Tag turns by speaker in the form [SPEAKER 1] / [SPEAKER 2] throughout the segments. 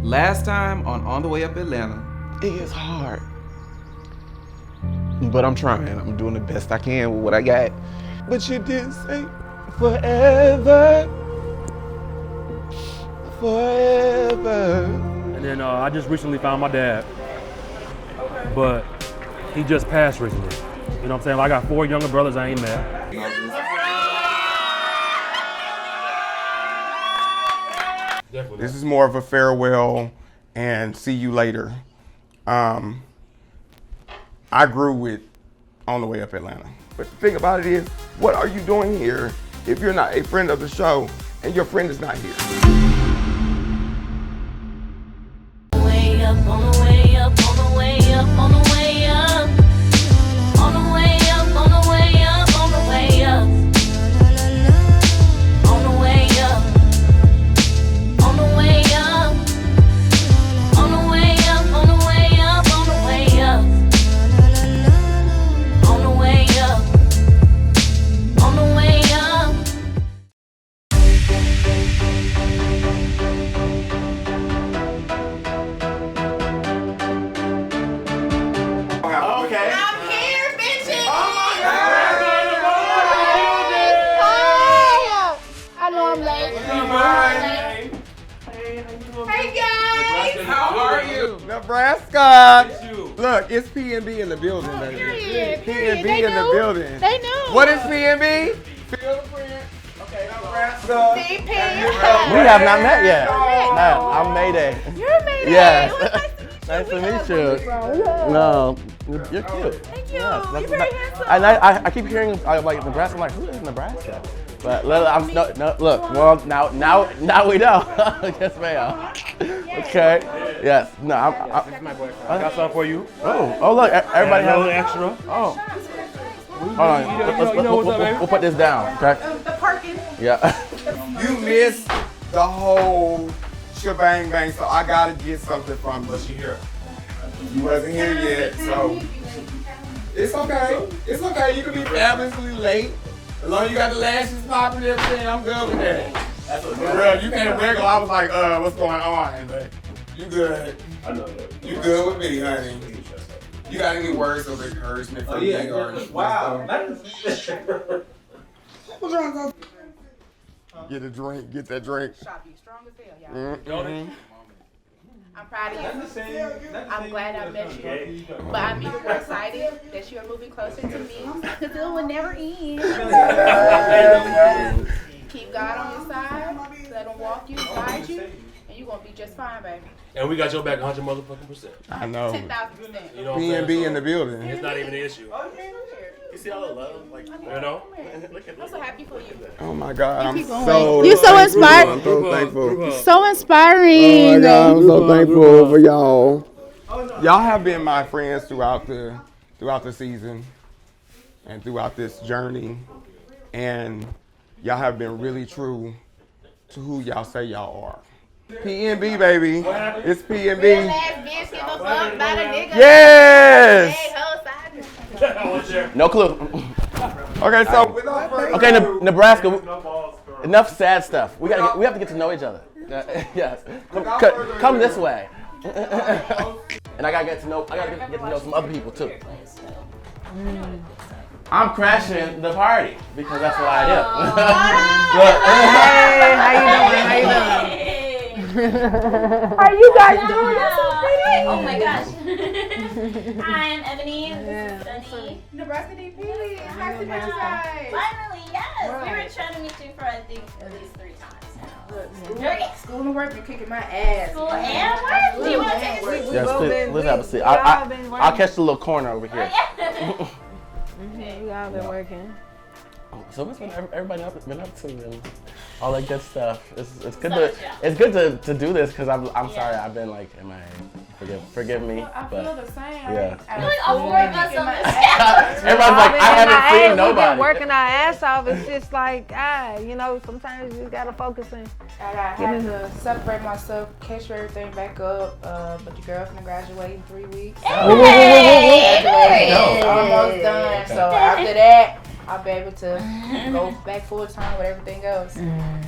[SPEAKER 1] Last time on the Way Up Atlanta.
[SPEAKER 2] It is hard. But I'm trying. I'm doing the best I can with what I got. But you did say forever. Forever.
[SPEAKER 3] And then I just recently found my dad. But he just passed recently. You know what I'm saying? I got 4 younger brothers I ain't met.
[SPEAKER 2] This is more of a farewell and see you later. I grew with On the Way Up Atlanta. But the thing about it is, what are you doing here if you're not a friend of the show and your friend is not here?
[SPEAKER 4] Way up, on the way up, on the way up, on the way up. On the way up, on the way up, on the way up. On the way up. On the way up. On the way up, on the way up, on the way up. On the way up. On the way up.
[SPEAKER 2] Okay.
[SPEAKER 4] I'm here, bitches.
[SPEAKER 5] I know I'm late.
[SPEAKER 4] Hey guys.
[SPEAKER 1] How are you?
[SPEAKER 2] Nebraska. Look, it's P&B in the building, baby. P&B
[SPEAKER 5] They
[SPEAKER 2] in the
[SPEAKER 5] knew.
[SPEAKER 2] building.
[SPEAKER 5] They knew.
[SPEAKER 2] What is P&B? Feel the print. Okay, Nebraska.
[SPEAKER 5] DP.
[SPEAKER 6] We have not met yet. No, I'm Mayday.
[SPEAKER 5] You're Mayday.
[SPEAKER 6] Yes.
[SPEAKER 5] Well,
[SPEAKER 6] Nice to meet you. No, you're cute.
[SPEAKER 5] Thank you.
[SPEAKER 6] Yes,
[SPEAKER 5] You're very handsome.
[SPEAKER 6] And I keep hearing like Nebraska. I'm like, who is Nebraska? But I'm no, look. Well, now we know. Yes, ma'am. Okay. Yes. No.
[SPEAKER 3] This is my boyfriend. I got something for you.
[SPEAKER 6] Oh, look. Everybody
[SPEAKER 3] Got a
[SPEAKER 6] has
[SPEAKER 3] little extra.
[SPEAKER 6] Oh. Hold on.
[SPEAKER 3] You know what's up, baby?
[SPEAKER 6] We'll put this down. Okay.
[SPEAKER 5] The parking.
[SPEAKER 6] Yeah.
[SPEAKER 2] You missed the whole shebang bang, so I gotta get something from you. You wasn't here yet, so it's okay. It's okay. You can be fabulously late. As long as you got the lashes popping and everything, I'm good with that. That's what girl, you came regular. I was like, what's going on? But you good. I know that. You good with me, honey. You got any words of encouragement for me? Or wow. Get a drink. Get that drink.
[SPEAKER 5] Shop, you strong as hell, y'all.
[SPEAKER 2] Mm-hmm.
[SPEAKER 5] I'm proud of you. I'm glad I met you. But I'm even more excited that you are moving closer to me. Because it will never end. Keep God on your side. Let him walk you, guide you. And you're going to be just fine, baby.
[SPEAKER 3] And we got your back 100 motherfucking%.
[SPEAKER 2] I know.
[SPEAKER 5] 10,000%.
[SPEAKER 3] You know what I'm saying?
[SPEAKER 2] P&B in the building.
[SPEAKER 3] It's not even an issue.
[SPEAKER 6] You see all the love, like,
[SPEAKER 3] You know?
[SPEAKER 5] I'm so happy for you.
[SPEAKER 2] Oh my God, I'm
[SPEAKER 5] going.
[SPEAKER 2] so
[SPEAKER 5] You're so
[SPEAKER 2] thankful.
[SPEAKER 5] inspired.
[SPEAKER 2] I'm so thankful.
[SPEAKER 5] So inspiring.
[SPEAKER 2] Oh my God, I'm so thankful for y'all. Y'all have been my friends throughout the season and throughout this journey, and y'all have been really true to who y'all say y'all are. P&B, baby. It's P&B.
[SPEAKER 5] Real ass bitch, give a fuck about a nigga.
[SPEAKER 2] Yes.
[SPEAKER 5] Hey, ho, side.
[SPEAKER 6] No clue.
[SPEAKER 2] Okay, so without further
[SPEAKER 6] Okay,
[SPEAKER 2] ado,
[SPEAKER 6] Nebraska. Enough sad stuff. We have to get to know each other. Yes. Come this way. And I gotta get to know some other people too. I'm crashing the party because that's what I do.
[SPEAKER 7] Hey, how you doing?
[SPEAKER 5] Are you guys doing this?
[SPEAKER 4] Oh my gosh. Hi, I'm Ebony. This is Sunny.
[SPEAKER 5] Nebraska DP. Nice to meet you guys.
[SPEAKER 4] Finally, yes. We were trying to meet you for I think at least 3 times now.
[SPEAKER 5] School and work been kicking my ass.
[SPEAKER 4] School and work. Do you want to take a seat?
[SPEAKER 6] Yes, please have a seat. I'll catch the little corner over here.
[SPEAKER 7] We all been working.
[SPEAKER 6] So what's been everybody been up to and all that good stuff? It's good to do this because I'm sorry I've been like forgive me,
[SPEAKER 5] I
[SPEAKER 6] but
[SPEAKER 5] feel the same.
[SPEAKER 6] yeah.
[SPEAKER 4] I feel like all 4 of us on this
[SPEAKER 6] Everybody's like I haven't seen
[SPEAKER 7] We've
[SPEAKER 6] nobody.
[SPEAKER 7] been working our ass off. It's just like sometimes you just gotta focus in.
[SPEAKER 5] I had to separate myself, catch everything back up. But your girl finna graduate in 3 weeks. Almost done. So after that, I'll be able to go back full time with everything else.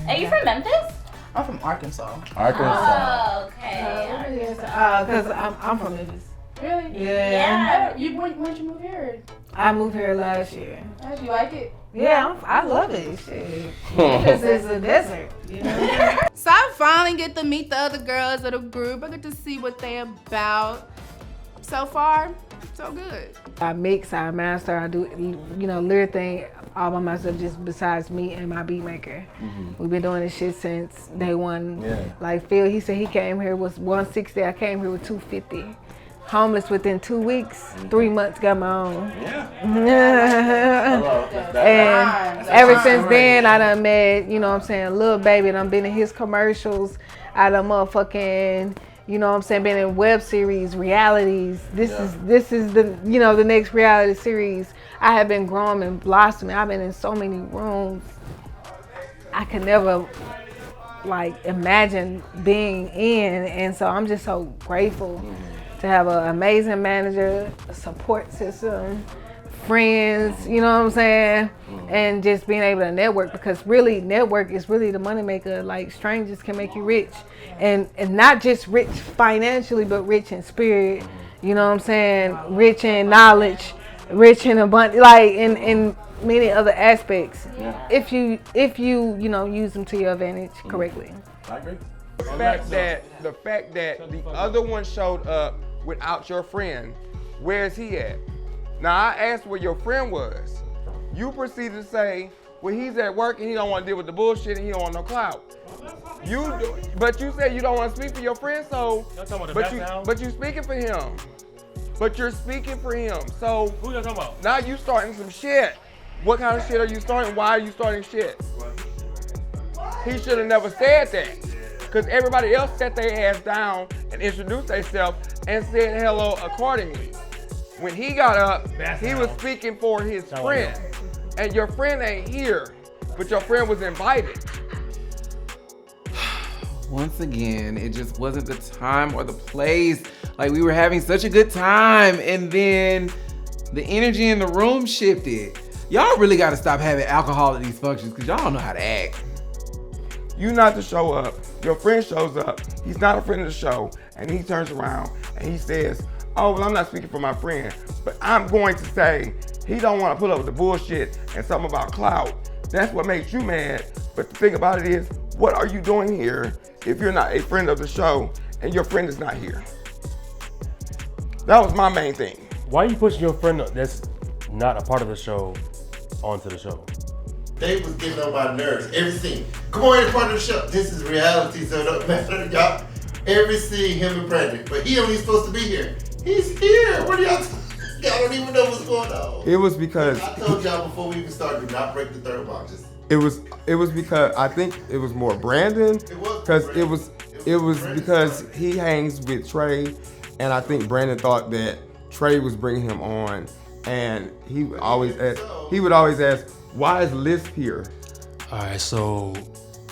[SPEAKER 4] Are you from Memphis?
[SPEAKER 5] I'm from Arkansas.
[SPEAKER 6] Arkansas.
[SPEAKER 4] Oh, okay.
[SPEAKER 7] Cause I'm from Memphis.
[SPEAKER 5] Really?
[SPEAKER 7] Yeah.
[SPEAKER 5] When'd you move here?
[SPEAKER 7] I moved here last year.
[SPEAKER 5] How'd you like it?
[SPEAKER 7] Yeah, I love it. Shit. This is a desert. You know?
[SPEAKER 5] So I finally get to meet the other girls of the group. I get to see what they about. So far, so good.
[SPEAKER 7] I mix, I master, I do, lyric thing all by myself, just besides me and my beat maker. We've been doing this shit since day one.
[SPEAKER 6] Yeah.
[SPEAKER 7] Like Phyll, he said he came here was 160. I came here with 250. Homeless within 2 weeks, 3 months, got my own. And ever since then, I done met, Lil Baby, and I've been in his commercials. I done motherfucking, been in web series, realities. This is the, the next reality series. I have been growing and blossoming. I've been in so many rooms. I could never, imagine being in. And so I'm just so grateful to have an amazing manager, a support system, friends, and just being able to network, because really network is really the moneymaker. Like, strangers can make you rich, and not just rich financially, but rich in spirit, rich in knowledge, rich in abundance, in many other aspects, if you use them to your advantage correctly.
[SPEAKER 6] I agree.
[SPEAKER 2] The fact that the other one showed up without your friend, where's he at? Now, I asked where your friend was. You proceeded to say, well, he's at work and he don't want to deal with the bullshit and he don't want no clout. But you said you don't want to speak for your friend, so, but you speaking for him. But you're speaking for him, so.
[SPEAKER 3] Who you talking about?
[SPEAKER 2] Now you starting some shit. What kind of shit are you starting? Why are you starting shit? He should have never said that. Because everybody else set their ass down and introduced themselves and said hello accordingly. When he got up, he was speaking for his friend. And your friend ain't here, but your friend was invited.
[SPEAKER 1] Once again, it just wasn't the time or the place. Like, we were having such a good time, and then the energy in the room shifted. Y'all really gotta stop having alcohol at these functions, because y'all don't know how to act.
[SPEAKER 2] You not to show up. Your friend shows up. He's not a friend of the show. And he turns around and he says, oh, well, I'm not speaking for my friend, but I'm going to say he don't want to put up with the bullshit and something about clout. That's what makes you mad. But the thing about it is, what are you doing here if you're not a friend of the show and your friend is not here? That was my main thing.
[SPEAKER 3] Why are you pushing your friend that's not a part of the show onto the show?
[SPEAKER 8] They was getting on my nerves. Every scene. Come on, in part of the show. This is reality, so it don't matter, y'all. Every scene, him and Brandon. But he only supposed to be here. He's here. What are y'all y'all don't even know what's going on.
[SPEAKER 2] It was because
[SPEAKER 8] I told y'all before we even started, do not break the third box.
[SPEAKER 2] It was because I think it was more Brandon. Because it was because he hangs with Trae, and I think Brandon thought that Trae was bringing him on, and he would always ask, why is Lisp here?
[SPEAKER 9] All right, so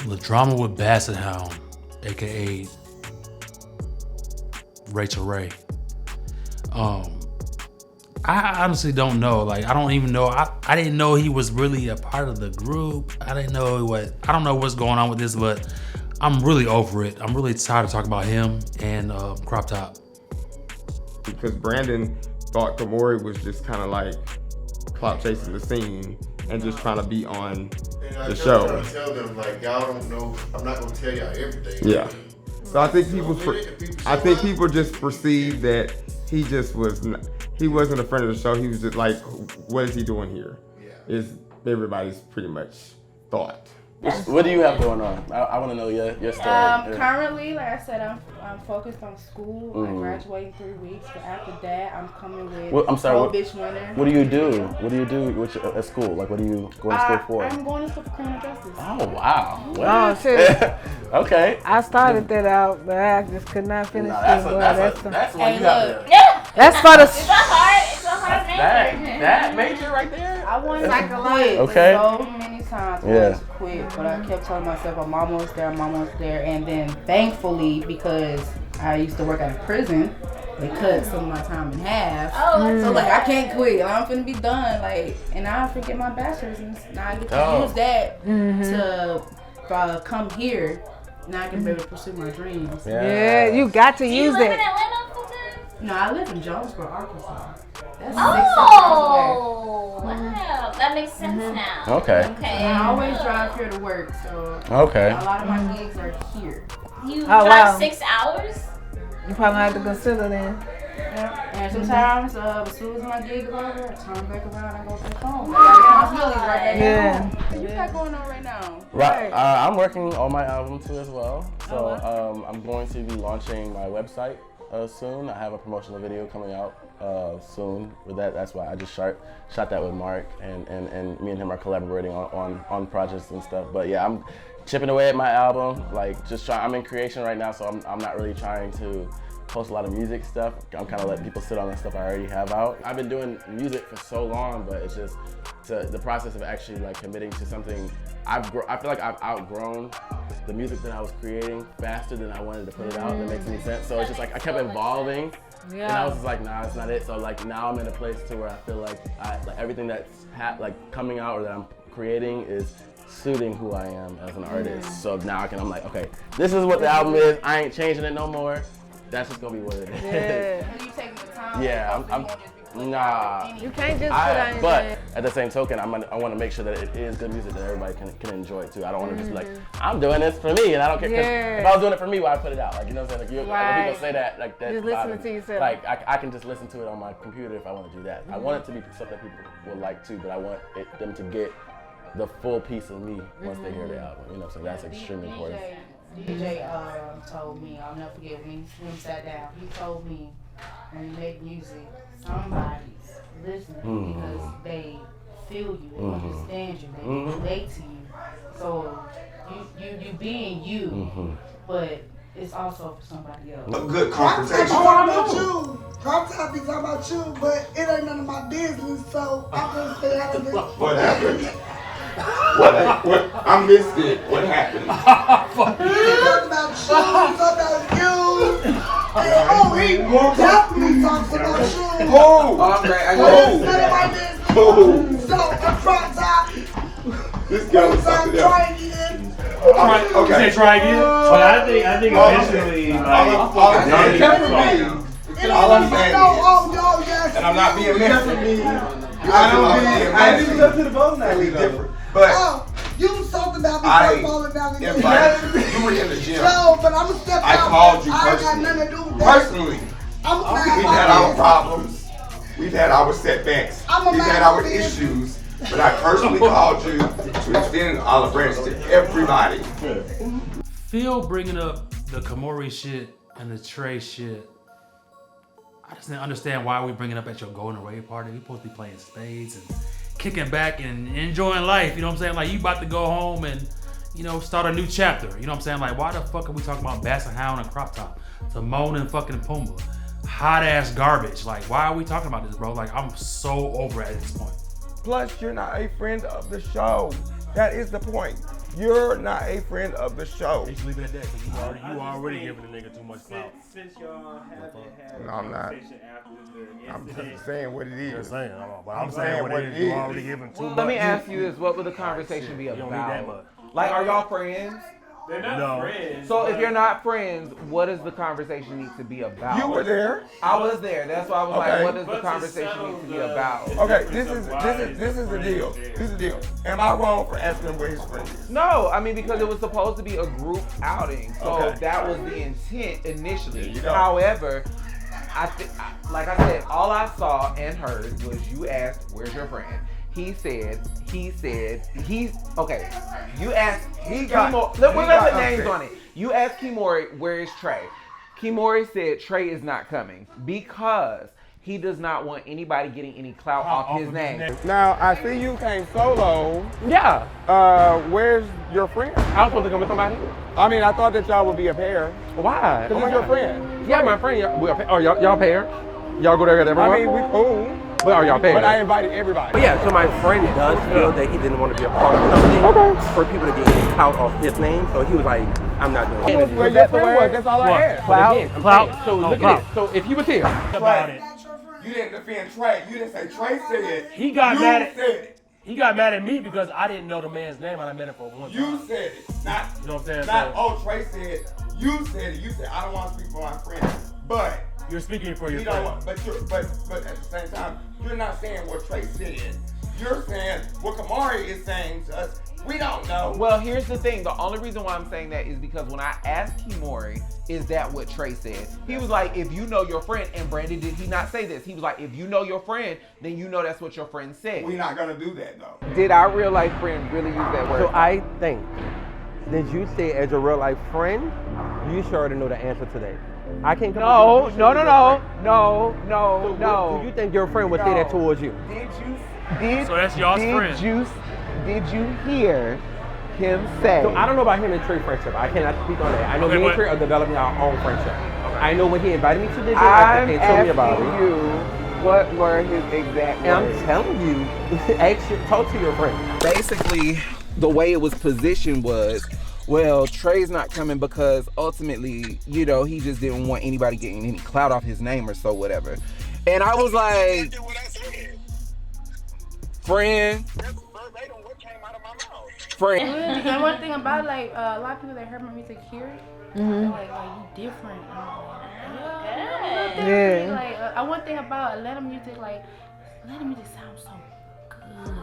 [SPEAKER 9] the drama with Basset Hound, aka Rachel Ray. I honestly don't know. Like, I don't even know. I didn't know he was really a part of the group. I don't know what's going on with this, but I'm really over it. I'm really tired of talking about him and Crop Top.
[SPEAKER 2] Because Brandon thought Kamori was just kind of like clout chasing the scene and just trying to be on the show.
[SPEAKER 8] I tell them, like, y'all don't know. I'm not gonna tell y'all everything.
[SPEAKER 2] Yeah. So I think people just perceived that he just he wasn't a friend of the show. He was just like, what is he doing here? Yeah. Is everybody's pretty much thought.
[SPEAKER 6] What do you have going on? I want to know your story.
[SPEAKER 5] Currently, like I said, I'm focused on school. I graduate in 3 weeks, but after that, I'm coming with Pro Bitch Winner.
[SPEAKER 6] What do you do? What do you do at school? Like, what are you going to school for?
[SPEAKER 5] I'm going to school for criminal justice.
[SPEAKER 6] Oh, wow.
[SPEAKER 7] Oh, shit.
[SPEAKER 6] Okay.
[SPEAKER 7] I started that out, but I just could not finish it.
[SPEAKER 6] That's what you got there.
[SPEAKER 7] That's for the...
[SPEAKER 4] It's a hard major.
[SPEAKER 6] That major right there?
[SPEAKER 5] I wanted to quit
[SPEAKER 6] okay.
[SPEAKER 5] so many times. I wanted to quit, but I kept telling myself, I'm almost there. And then thankfully, because I used to work at a prison, they cut some of my time in half. So like, I can't quit. I'm finna be done. Like, and I forget my bachelor's, and now I get to use that to come here Now I can be able to pursue my dreams.
[SPEAKER 7] Yeah, you got to
[SPEAKER 4] Do you
[SPEAKER 7] use
[SPEAKER 4] live in
[SPEAKER 7] it.
[SPEAKER 4] Atlanta full time?
[SPEAKER 5] No, I live in Jonesboro, Arkansas. That's 6
[SPEAKER 4] Oh, wow. That makes sense now.
[SPEAKER 6] Okay.
[SPEAKER 5] hours away. And I always drive here to work, so
[SPEAKER 6] Okay.
[SPEAKER 5] a lot of my gigs are here.
[SPEAKER 4] You
[SPEAKER 7] Oh,
[SPEAKER 4] drive
[SPEAKER 7] wow.
[SPEAKER 4] 6 hours?
[SPEAKER 7] You probably have to consider then.
[SPEAKER 5] Yeah. And sometimes, as soon as my gig is over, I turn back around and go back home. I got my feelings right back
[SPEAKER 7] Yeah.
[SPEAKER 5] home. What you got going on right now?
[SPEAKER 6] Right. I'm working on my album too as well. So I'm going to be launching my website soon. I have a promotional video coming out soon with that. That's why I just shot that with Mark, and me and him are collaborating on projects and stuff. But yeah, I'm chipping away at my album. Like I'm in creation right now, so I'm not really trying to post a lot of music stuff. I'm kind of letting people sit on the stuff I already have out. I've been doing music for so long, but it's just the process of actually like committing to something. I feel like I've outgrown the music that I was creating faster than I wanted to put it out. If that makes any sense. So it's just like I kept evolving, and I was just like, nah, it's not it. So like now I'm in a place to where I feel like everything that's coming out or that I'm creating is suiting who I am as an artist. So now I'm like, okay, this is what the album is. I ain't changing it no more. That's just gonna be what it is.
[SPEAKER 5] Are you taking the time?
[SPEAKER 6] Yeah, nah.
[SPEAKER 7] You can't just put anything.
[SPEAKER 6] But at the same token, I want to make sure that it is good music that everybody can enjoy too. I don't want to just be like, I'm doing this for me, and I don't care. 'Cause if I was doing it for me, why I put it out? Like, you know what I'm saying? Like, when people say that, like that.
[SPEAKER 7] Just listening to yourself.
[SPEAKER 6] Like, I can just listen to it on my computer if I want to do that. I want it to be something that people will like too, but I want them to get the full piece of me once they hear the album. You know, so that's extremely important.
[SPEAKER 5] DJ told me, I'll never forget when he sat down, he told me when you make music, somebody's listening because they feel you, they understand you, they relate to you. So you being you, but it's also for somebody else.
[SPEAKER 2] A good confrontation.
[SPEAKER 10] Talking about you. Crop be talking about you, but it ain't none of my business, so I'm gonna stay out of it.
[SPEAKER 2] What happened? What? I missed it. What happened?
[SPEAKER 10] He talked about you, he talked about you. And he definitely talks about you.
[SPEAKER 2] Oh,
[SPEAKER 1] Okay, I
[SPEAKER 10] But
[SPEAKER 1] got
[SPEAKER 10] it's none of my business. So I'm trying to
[SPEAKER 2] this guy was something else.
[SPEAKER 10] try again.
[SPEAKER 2] Okay.
[SPEAKER 3] You say try again?
[SPEAKER 11] But I think eventually, like,
[SPEAKER 2] All I'm saying
[SPEAKER 10] Oh, yes.
[SPEAKER 2] and I'm not being messy.
[SPEAKER 11] I didn't even go to the boat now.
[SPEAKER 2] Different. But
[SPEAKER 10] Oh, you was talking about me
[SPEAKER 2] I
[SPEAKER 10] falling down the
[SPEAKER 2] invited you were in the gym.
[SPEAKER 10] No, but I'm gonna step
[SPEAKER 2] I
[SPEAKER 10] out.
[SPEAKER 2] called you
[SPEAKER 10] I ain't got nothing to do with that.
[SPEAKER 2] personally.
[SPEAKER 10] I'm a
[SPEAKER 2] We've had our problems. We've had our setbacks.
[SPEAKER 10] I'm a
[SPEAKER 2] We've
[SPEAKER 10] man
[SPEAKER 2] had our
[SPEAKER 10] of business.
[SPEAKER 2] issues. But I personally called you to extend olive branch to everybody.
[SPEAKER 9] Phyll bringing up the Kamori shit and the Trae shit. I just didn't understand why we bringing it up at your going away party. We supposed to be playing spades and kicking back and enjoying life. You know what I'm saying? Like, you about to go home and, you know, start a new chapter. You know what I'm saying? Like, why the fuck are we talking about Basset Hound and Crop Top? Timon and fucking Pumbaa. Hot ass garbage. Like, why are we talking about this, bro? Like, I'm so over it at this point.
[SPEAKER 2] Plus, you're not a friend of the show. That is the point. You're not a friend of the show.
[SPEAKER 3] Just leave it at that, because you already giving the nigga too much clout.
[SPEAKER 11] Since y'all haven't had
[SPEAKER 2] No, I'm not.
[SPEAKER 11] conversation after the
[SPEAKER 2] I'm
[SPEAKER 11] incident,
[SPEAKER 2] just saying what it is.
[SPEAKER 3] Just saying, but I'm saying what it is. You already giving too much.
[SPEAKER 1] Let me ask you this: what would the conversation be
[SPEAKER 3] You don't need that
[SPEAKER 1] about?
[SPEAKER 3] much.
[SPEAKER 1] Like, are y'all friends?
[SPEAKER 11] they're not
[SPEAKER 3] No.
[SPEAKER 11] friends.
[SPEAKER 1] So if
[SPEAKER 11] but-
[SPEAKER 1] you're not friends, what does the conversation need to be about?
[SPEAKER 2] You were there.
[SPEAKER 1] I was there. That's why I was
[SPEAKER 2] Okay.
[SPEAKER 1] like, what does the
[SPEAKER 11] But to
[SPEAKER 1] conversation
[SPEAKER 11] settle
[SPEAKER 1] need to be
[SPEAKER 11] the-
[SPEAKER 1] about?
[SPEAKER 2] Okay, this is the deal. This is the deal. Am I wrong for asking where his friend is?
[SPEAKER 1] No, I mean, because it was supposed to be a group outing, so
[SPEAKER 2] Okay.
[SPEAKER 1] that was the intent initially.
[SPEAKER 2] There you go.
[SPEAKER 1] However, like I said, all I saw and heard was you asked, "Where's your friend?" He said, okay. You asked, let's put names on it. You asked Kimori, "Where is Trae?" Kimori said Trae is not coming because he does not want anybody getting any clout off his name.
[SPEAKER 2] Now, I see you came solo.
[SPEAKER 1] Yeah,
[SPEAKER 2] Where's your friend?
[SPEAKER 1] I was supposed to come with somebody.
[SPEAKER 2] I mean, I thought that y'all would be a pair.
[SPEAKER 1] Why?
[SPEAKER 2] Because it's your friend.
[SPEAKER 1] Yeah, my friend. Y'all pair? Y'all go there together?
[SPEAKER 2] I mean, we cool.
[SPEAKER 1] But are y'all paying?
[SPEAKER 2] But I invited everybody.
[SPEAKER 12] Yeah, so my friend does feel that he didn't want to be a part of something for people to get clout off his name, so he was like, I'm not doing it.
[SPEAKER 2] Where your friend was, that's all I asked.
[SPEAKER 3] Clout.
[SPEAKER 1] So look at it. So if he was here,
[SPEAKER 3] About it.
[SPEAKER 2] You didn't defend Trae. You didn't say Trae said.
[SPEAKER 3] He got
[SPEAKER 2] you
[SPEAKER 3] mad at.
[SPEAKER 2] said it.
[SPEAKER 3] He got mad at me because I didn't know the man's name and I met him for one time.
[SPEAKER 2] You said it, not.
[SPEAKER 3] You know what I'm saying?
[SPEAKER 2] Not.
[SPEAKER 3] So,
[SPEAKER 2] Oh, Trae said. You said it. You said I don't want to speak for my friend, but
[SPEAKER 3] you're speaking for your
[SPEAKER 2] you
[SPEAKER 3] friend.
[SPEAKER 2] know, but at the same time, you're not saying what Trae said. You're saying what Kamari is saying to us. We don't know.
[SPEAKER 1] Well, here's the thing. The only reason why I'm saying that is because when I asked Kimori, is that what Trae said? He was like, if you know your friend, and Brandon, did he not say this? He was like, if you know your friend, then you know that's what your friend said.
[SPEAKER 2] We're not gonna do that though.
[SPEAKER 1] Did our real life friend really use that word?
[SPEAKER 12] So I think, did you say as your real life friend, you sure to know the answer to that? I can't come
[SPEAKER 1] No.
[SPEAKER 12] So
[SPEAKER 1] No.
[SPEAKER 12] do you think your friend would say that towards you?
[SPEAKER 3] So that's y'all's friend.
[SPEAKER 1] Did you hear him say?
[SPEAKER 12] So I don't know about him and Trae friendship. I cannot speak on that. I know me and Trae are developing our own friendship. Okay. I know when he invited me to the
[SPEAKER 1] I'm
[SPEAKER 12] and told me about
[SPEAKER 1] asking you what were his exact
[SPEAKER 12] and
[SPEAKER 1] words.
[SPEAKER 12] I'm telling you, talk to your friend.
[SPEAKER 1] Basically, the way it was positioned was, well, Trae's not coming because ultimately, you know, he just didn't want anybody getting any clout off his name or so, whatever. And I was like, friend.
[SPEAKER 5] And one thing about like a lot of people that heard my music hear it, they're like you different. And I'm like,
[SPEAKER 7] Yeah.
[SPEAKER 5] Like one thing about Atlanta music, like Atlanta music sounds so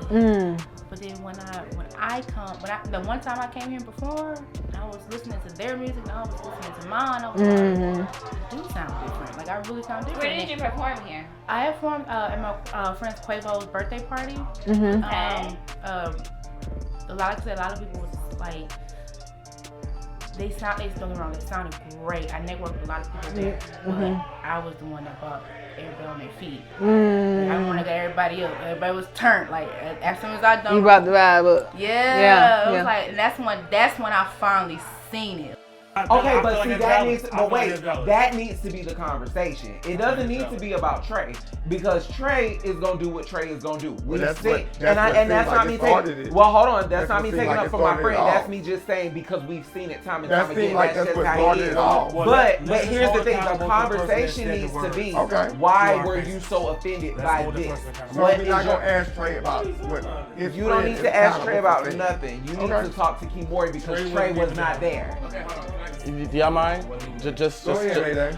[SPEAKER 5] good. But then when the one time I came here and performed, I was listening to their music, and I was listening to mine. I was like, it do sound different. Like I really sound different.
[SPEAKER 13] Where did you perform here?
[SPEAKER 5] I performed at my friend's Quavo's birthday party. A lot of people was like, don't get me wrong, they sounded great. I networked with a lot of people there, but I was the one that brought everybody on their feet. Like, I didn't want to get everybody up. Everybody was turned. Like as soon as I done,
[SPEAKER 7] You brought the vibe up.
[SPEAKER 5] Yeah, it was like, and that's when I finally seen it.
[SPEAKER 1] Okay, but see, that needs to be the conversation. It doesn't need to be about Trae, because Trae is gonna do what Trae is gonna do. That's not me taking. Well, hold on, that's not me taking up for my friend. That's me just saying because we've seen it time and time again. That's just how he is. But here's the thing: the conversation needs to be, why were you so offended by this?
[SPEAKER 2] So we're not gonna ask Trae about what.
[SPEAKER 1] You don't need to ask Trae about nothing. You need to talk to Kimori because Trae was not there.
[SPEAKER 6] Do y'all mind? Just
[SPEAKER 2] Mayday.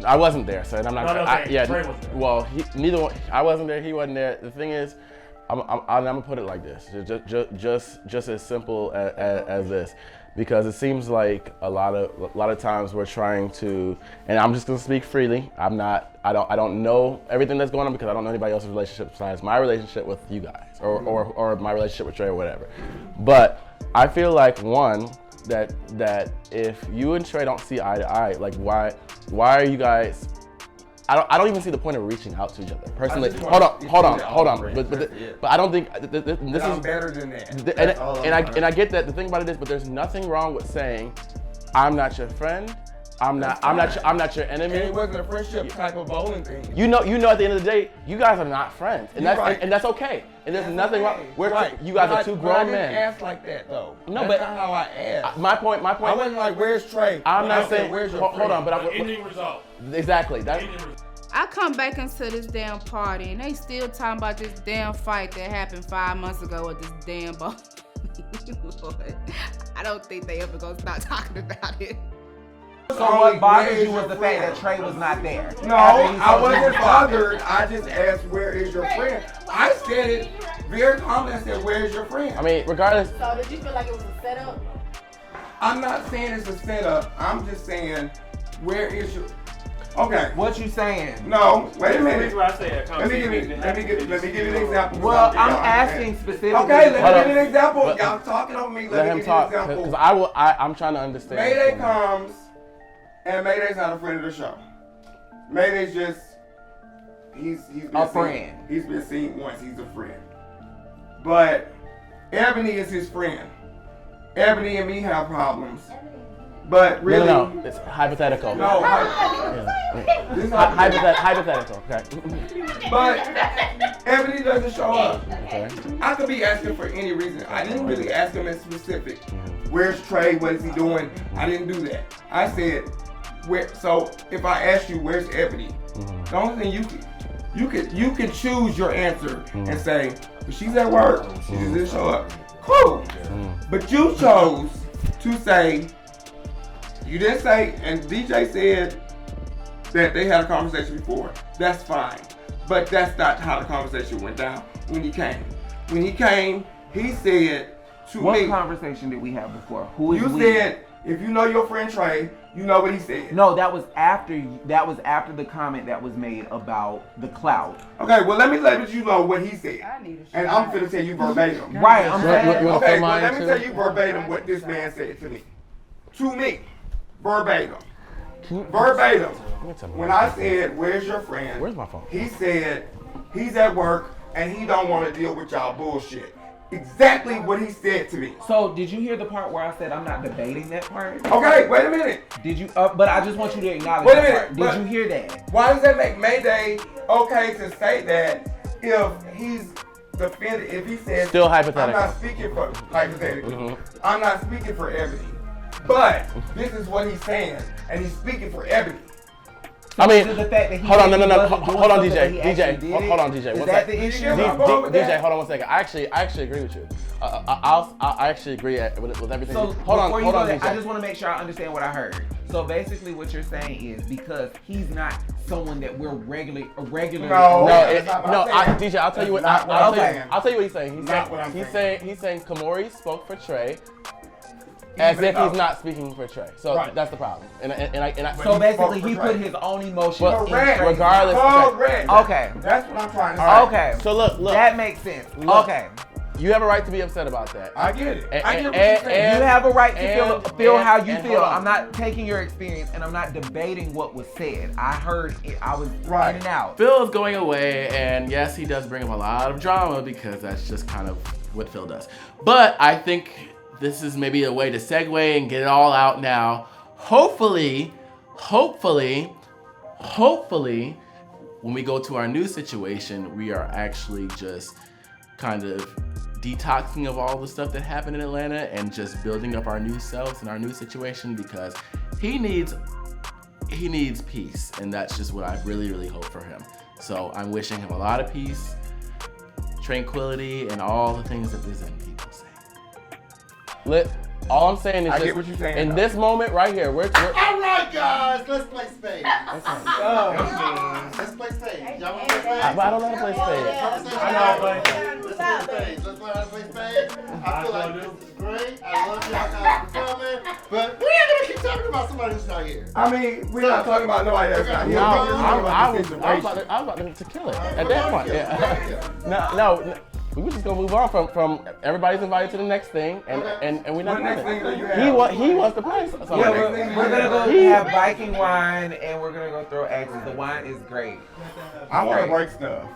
[SPEAKER 6] I wasn't there, so I'm not.
[SPEAKER 3] Trae was there.
[SPEAKER 6] Well, neither one. I wasn't there. He wasn't there. The thing is, I'm gonna put it like this. Just as simple as this, because it seems like a lot of times we're trying to, and I'm just gonna speak freely. I don't know everything that's going on because I don't know anybody else's relationship besides my relationship with you guys or my relationship with Trae or whatever. But I feel like that if you and Trae don't see eye to eye, like why are you guys? I don't even see the point of reaching out to each other personally. Hold on. But I don't think this is
[SPEAKER 2] better than that.
[SPEAKER 6] And I get that. The thing about it is, but there's nothing wrong with saying, I'm not your friend. I'm not your enemy.
[SPEAKER 2] And it wasn't a friendship type of bowling thing.
[SPEAKER 6] You know, at the end of the day, you guys are not friends, and that's okay. And there's nothing wrong. You guys are two grown men.
[SPEAKER 2] I didn't ask like that though.
[SPEAKER 6] No,
[SPEAKER 2] that's
[SPEAKER 6] but
[SPEAKER 2] not how I asked.
[SPEAKER 6] My point.
[SPEAKER 2] I wasn't like, "Where's Trae?"
[SPEAKER 6] I'm not saying.
[SPEAKER 2] "Where's your
[SPEAKER 6] Hold on, but
[SPEAKER 3] ending result.
[SPEAKER 6] Exactly.
[SPEAKER 5] I come back into this damn party and they still talking about this damn fight that happened 5 months ago with this damn ball. Lord, I don't think they ever gonna stop talking about it.
[SPEAKER 1] So what bothered you was the fact that Trae was not there?
[SPEAKER 2] No, I wasn't bothered. I just asked, "Where is your friend?" I said it very calmly. I said, "Where's your friend?"
[SPEAKER 6] I mean, regardless.
[SPEAKER 5] So did you feel like it was a setup?
[SPEAKER 2] I'm not saying it's a setup. I'm just saying, where is your? Okay.
[SPEAKER 1] What you saying?
[SPEAKER 2] No, wait a minute.
[SPEAKER 11] Let me
[SPEAKER 2] give you an example.
[SPEAKER 1] Well, I'm asking specifically.
[SPEAKER 2] Okay, let me give you an example. Y'all talking over me.
[SPEAKER 6] Let him talk, because I'm trying to understand.
[SPEAKER 2] Mayday comes, and Mayday's not a friend of the show. Mayday's just he's been
[SPEAKER 1] a friend.
[SPEAKER 2] He's been seen once. He's a friend. But Ebony is his friend. Ebony and me have problems. But really,
[SPEAKER 6] no, it's hypothetical.
[SPEAKER 2] No,
[SPEAKER 6] this is hypothetical. Okay.
[SPEAKER 2] But Ebony doesn't show up.
[SPEAKER 6] Okay.
[SPEAKER 2] I could be asking for any reason. I didn't really ask him in specific. Where's Trae? What is he doing? I didn't do that. I said, where? So if I ask you, where's Ebony? The only thing You can choose your answer and say, she's at work, she just didn't show up. Cool. But you chose to say, you didn't say, and DJ said that they had a conversation before. That's fine. But that's not how the conversation went down when he came. When he came, he said to me.
[SPEAKER 1] What conversation did we have before? Who is
[SPEAKER 2] you
[SPEAKER 1] we?
[SPEAKER 2] said, if you know your friend Trae, you know what he said.
[SPEAKER 1] No, that was after the comment that was made about the clout.
[SPEAKER 2] Okay, well let you know what he said. And I'm finna tell you verbatim.
[SPEAKER 1] Right, I'm saying.
[SPEAKER 2] Okay, well let me tell you verbatim what this man said to me. To me. Verbatim. Verbatim. When I said, where's your friend?
[SPEAKER 6] Where's my phone?
[SPEAKER 2] He said, he's at work and he don't want to deal with y'all bullshit. Exactly what he said to me.
[SPEAKER 1] So did you hear the part where I said I'm not debating that part?
[SPEAKER 2] Okay, wait a minute.
[SPEAKER 1] Did you? But I just want you to acknowledge
[SPEAKER 2] Wait a
[SPEAKER 1] that
[SPEAKER 2] minute.
[SPEAKER 1] part. Did you hear that?
[SPEAKER 2] Why does that make Mayday okay to say that if he's defended, if he says
[SPEAKER 6] Still hypothetical.
[SPEAKER 2] I'm not speaking for hypothetically. I'm not speaking for Ebony. But this is what he's saying, and he's speaking for Ebony.
[SPEAKER 6] I mean,
[SPEAKER 1] the fact that he
[SPEAKER 6] hold on,
[SPEAKER 1] said
[SPEAKER 6] no,
[SPEAKER 1] he
[SPEAKER 6] no,
[SPEAKER 1] wasn't doing
[SPEAKER 6] hold on,
[SPEAKER 1] something that he
[SPEAKER 6] DJ,
[SPEAKER 1] actually
[SPEAKER 6] DJ,
[SPEAKER 1] did
[SPEAKER 6] hold on, DJ.
[SPEAKER 1] Is
[SPEAKER 6] One
[SPEAKER 1] that
[SPEAKER 6] sec.
[SPEAKER 1] the issue?
[SPEAKER 6] DJ, hold on 1 second. I actually agree with you. I actually agree with everything.
[SPEAKER 1] So
[SPEAKER 6] hold on,
[SPEAKER 1] DJ.
[SPEAKER 6] DJ.
[SPEAKER 1] I just want to make sure I understand what I heard. So basically, what you're saying is because he's not someone that we're regularly.
[SPEAKER 2] No,
[SPEAKER 6] DJ. I'll tell you what. I'll tell you what he's saying. He's saying Kamori spoke for Trae. As if he's not speaking for Trae. So that's the problem.
[SPEAKER 1] So basically, he put his own emotions in Trae's
[SPEAKER 6] regardless.
[SPEAKER 2] Correct.
[SPEAKER 1] Okay.
[SPEAKER 2] That's what I'm trying to say.
[SPEAKER 1] Okay.
[SPEAKER 6] So look.
[SPEAKER 1] That makes sense.
[SPEAKER 6] Look,
[SPEAKER 1] okay.
[SPEAKER 6] You have a right to be upset about that.
[SPEAKER 2] I get it.
[SPEAKER 1] You have a right to feel how you feel. I'm not taking your experience and I'm not debating what was said. I heard it. I was in and out.
[SPEAKER 6] Phyll is going away, and yes, he does bring up a lot of drama because that's just kind of what Phyll does. But I think this is maybe a way to segue and get it all out now. Hopefully, when we go to our new situation, we are actually just kind of detoxing of all the stuff that happened in Atlanta and just building up our new selves and our new situation because he needs peace, and that's just what I really, really hope for him. So I'm wishing him a lot of peace, tranquility, and all the things that the Zen people say. All I'm saying is in this moment right here, we're
[SPEAKER 8] all right, guys, let's play spades. Let's play spades. Y'all want to play spades?
[SPEAKER 6] I don't know how to play spades.
[SPEAKER 8] I know how to play spades. Let's play spades. Let's learn how to play spades. I feel like this is great. I love y'all guys for coming, but we ain't gonna keep talking about somebody who's not here.
[SPEAKER 2] I mean, we're not talking about nobody that's not here.
[SPEAKER 6] I was about to kill it at that point. Yeah. No. We were just gonna move on from everybody's invited to the next thing, and we're not doing it. He wants to play something.
[SPEAKER 1] Yeah, we're gonna go have Viking wine and we're gonna go throw axes. The wine is great.
[SPEAKER 2] I want to break stuff.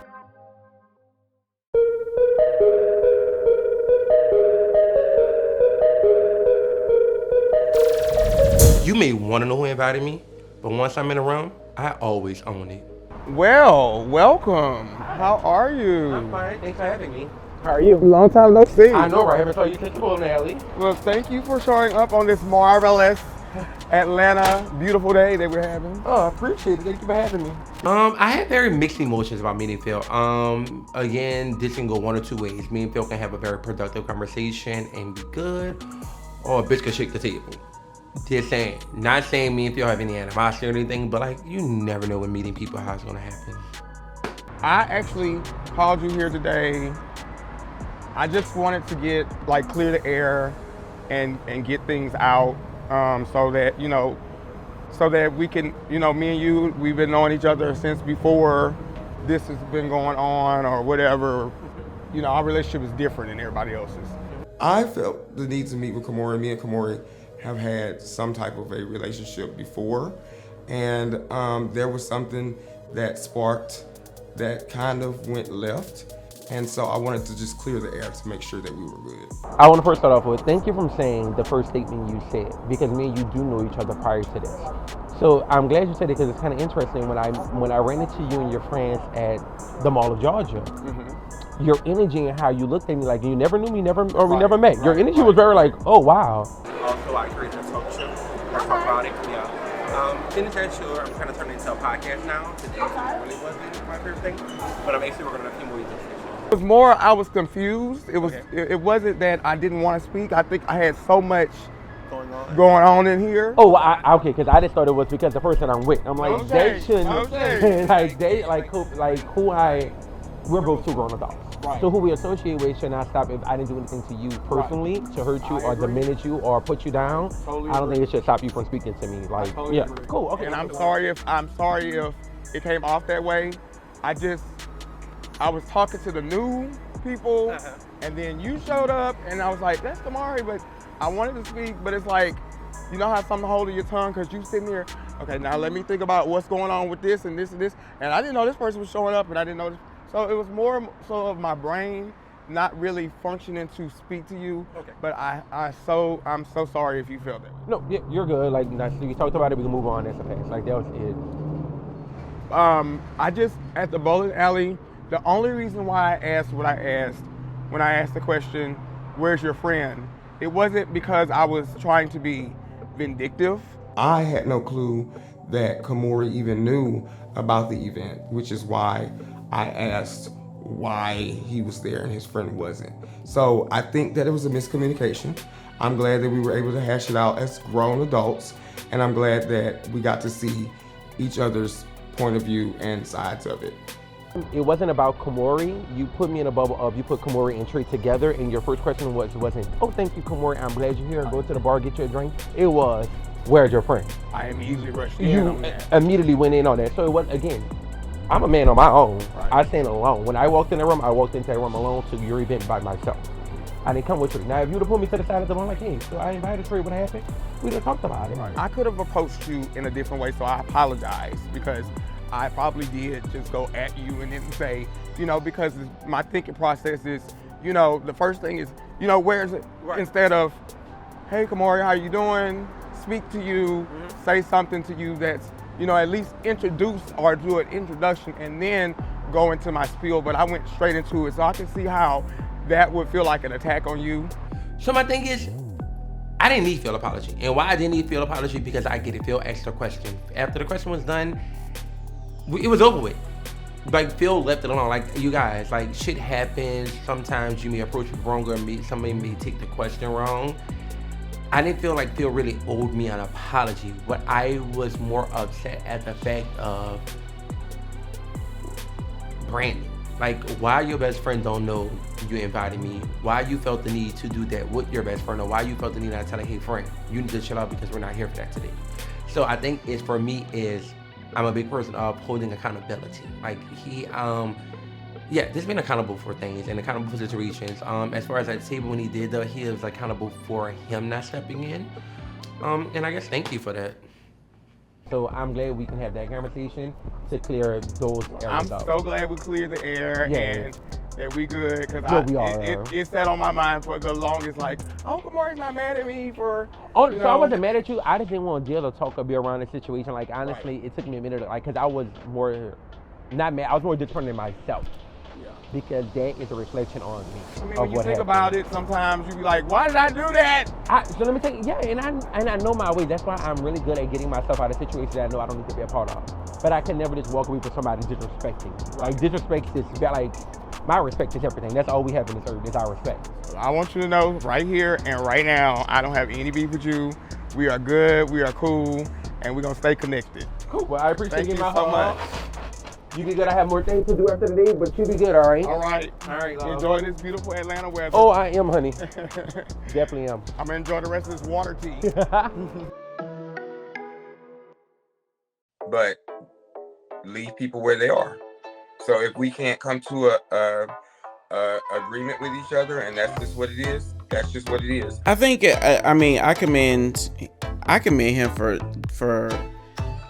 [SPEAKER 13] You may want to know who invited me, but once I'm in a room, I always own it.
[SPEAKER 2] Well, welcome. How are you?
[SPEAKER 6] I'm fine. Thanks for having me.
[SPEAKER 2] How are you? Long time no see.
[SPEAKER 6] I know, right? I haven't told you to the pool, Natalie.
[SPEAKER 2] Well, thank you for showing up on this marvelous Atlanta beautiful day that we're having.
[SPEAKER 13] Oh, I appreciate it. Thank you for having me. I had very mixed emotions about meeting Phyll. Again, this can go one or two ways. Me and Phyll can have a very productive conversation and be good, or a bitch can shake the table. Just saying, not saying me and Phyll have any animosity or anything, but like, you never know when meeting people how it's gonna happen.
[SPEAKER 2] I actually called you here today. I just wanted to get, clear the air and get things out so that we can, me and you, we've been knowing each other since before this has been going on or whatever. Our relationship is different than everybody else's. I felt the need to meet with Kamori. Me and Kamori have had some type of a relationship before, and there was something that sparked that kind of went left, and so I wanted to just clear the air to make sure that we were good.
[SPEAKER 12] I want to first start off with thank you for saying the first statement you said, because me and you do know each other prior to this. So I'm glad you said it because it's kind of interesting when I ran into you and your friends at the Mall of Georgia. Your energy and how you looked at me like you never knew me, we never met. Your energy was very like, oh wow. Also, I agree to talk about it. Yeah.
[SPEAKER 13] Finish that tour. I'm trying to turn it into a podcast now. Today really wasn't my favorite thing, but I'm actually working on a few more events.
[SPEAKER 2] It was more I was confused. It wasn't that I didn't want to speak. I think I had so much going on in here.
[SPEAKER 12] Oh, okay, because I just thought it was because the person I'm with. I'm like,
[SPEAKER 2] Okay,
[SPEAKER 12] they shouldn't.
[SPEAKER 2] okay.
[SPEAKER 12] Like they we're both two grown adults.
[SPEAKER 2] Right.
[SPEAKER 12] So who we associate with should not stop if I didn't do anything to you personally to hurt you or diminish you or put you down.
[SPEAKER 2] Totally
[SPEAKER 12] I don't think it should stop you from speaking to me. Like,
[SPEAKER 2] totally
[SPEAKER 12] yeah,
[SPEAKER 2] agree.
[SPEAKER 12] cool, okay.
[SPEAKER 2] And I'm sorry if it came off that way. I was talking to the new people, and then you showed up, and I was like, that's Kamari, but I wanted to speak, but it's like, you know how something holding your tongue because you sitting here, okay, now let me think about what's going on with this and this and this, and I didn't know this person was showing up, and I didn't know this. So it was more so of my brain not really functioning to speak to you, but I'm so sorry if you felt that way.
[SPEAKER 12] No, you're good. Like, we talked about it, we can move on. That's okay. Like, that was it.
[SPEAKER 2] I just, at the bowling alley, the only reason why I asked what I asked when I asked the question, where's your friend? It wasn't because I was trying to be vindictive. I had no clue that Kamori even knew about the event, which is why I asked why he was there and his friend wasn't. So I think that it was a miscommunication. I'm glad that we were able to hash it out as grown adults, and I'm glad that we got to see each other's point of view and sides of it.
[SPEAKER 12] It wasn't about Kamori. You put me in a bubble of, you put Kamori and Trae together, and your first question wasn't, oh, thank you, Kamori, I'm glad you're here, go to the bar, get you a drink. It was, where's your friend?
[SPEAKER 2] I immediately rushed in
[SPEAKER 12] You
[SPEAKER 2] on that.
[SPEAKER 12] immediately went in on that. So it was, again, I'm a man on my own.
[SPEAKER 2] Right.
[SPEAKER 12] I stand alone. When I walked in the room, I walked into that room alone to your event by myself. I didn't come with Trae. Now, if you would have pulled me to the side of the room like, hey, so I invited Trae, what happened? We'd have talked about it.
[SPEAKER 2] I could have approached you in a different way, so I apologize because I probably did just go at you and didn't say, because my thinking process is, the first thing is, where is it? Right. Instead of, hey, Kamori, how you doing? Speak to you, say something to you that's, at least introduce or do an introduction and then go into my spiel. But I went straight into it, so I can see how that would feel like an attack on you.
[SPEAKER 13] So my thing is, I didn't need Phyll apology. And why I didn't need Phyll apology, because I get it, Phyll asked a question. After the question was done, it was over with. Like, Phyll left it alone. Like, you guys, like, shit happens. Sometimes you may approach it wrong or somebody may take the question wrong. I didn't feel like Phyll really owed me an apology, but I was more upset at the fact of branding. Like, why your best friend don't know you invited me? Why you felt the need to do that with your best friend? Or why you felt the need to tell her, hey friend, you need to chill out because we're not here for that today. So I think it's, for me, is I'm a big person of holding accountability. Like, just being accountable for things and accountable for situations. As far as at the table when he did though, he was accountable for him not stepping in. And I guess thank you for that.
[SPEAKER 12] So I'm glad we can have that conversation to clear those areas
[SPEAKER 2] I'm
[SPEAKER 12] out.
[SPEAKER 2] so glad we cleared the air and that we good, because it sat on my mind for the longest, like, oh, Kamori's not mad at me for,
[SPEAKER 12] So I wasn't mad at you. I just didn't want to deal or talk or be around the situation. Like, honestly, it took me a minute, because I was more, not mad, I was more determined in myself. Because that is a reflection on me.
[SPEAKER 2] I mean, when you think about it, sometimes you be like, why did I do that?
[SPEAKER 12] So let me tell you, and I know my way. That's why I'm really good at getting myself out of situations that I know I don't need to be a part of. But I can never just walk away from somebody disrespecting. Like, disrespect is, my respect is everything. That's all we have in this earth, is our respect.
[SPEAKER 2] I want you to know right here and right now, I don't have any beef with you. We are good, we are cool, and we're gonna stay connected.
[SPEAKER 12] Cool, well, I appreciate
[SPEAKER 2] you
[SPEAKER 12] my
[SPEAKER 2] so much.
[SPEAKER 12] You be good. I have more things to do after the day, but you be good, all right?
[SPEAKER 2] All right. Enjoy this beautiful Atlanta weather.
[SPEAKER 12] Oh, I am, honey. Definitely am.
[SPEAKER 2] I'm gonna enjoy the rest of this water tea.
[SPEAKER 14] But leave people where they are. So if we can't come to a agreement with each other, and that's just what it is, that's just what it is.
[SPEAKER 15] I think, I commend him for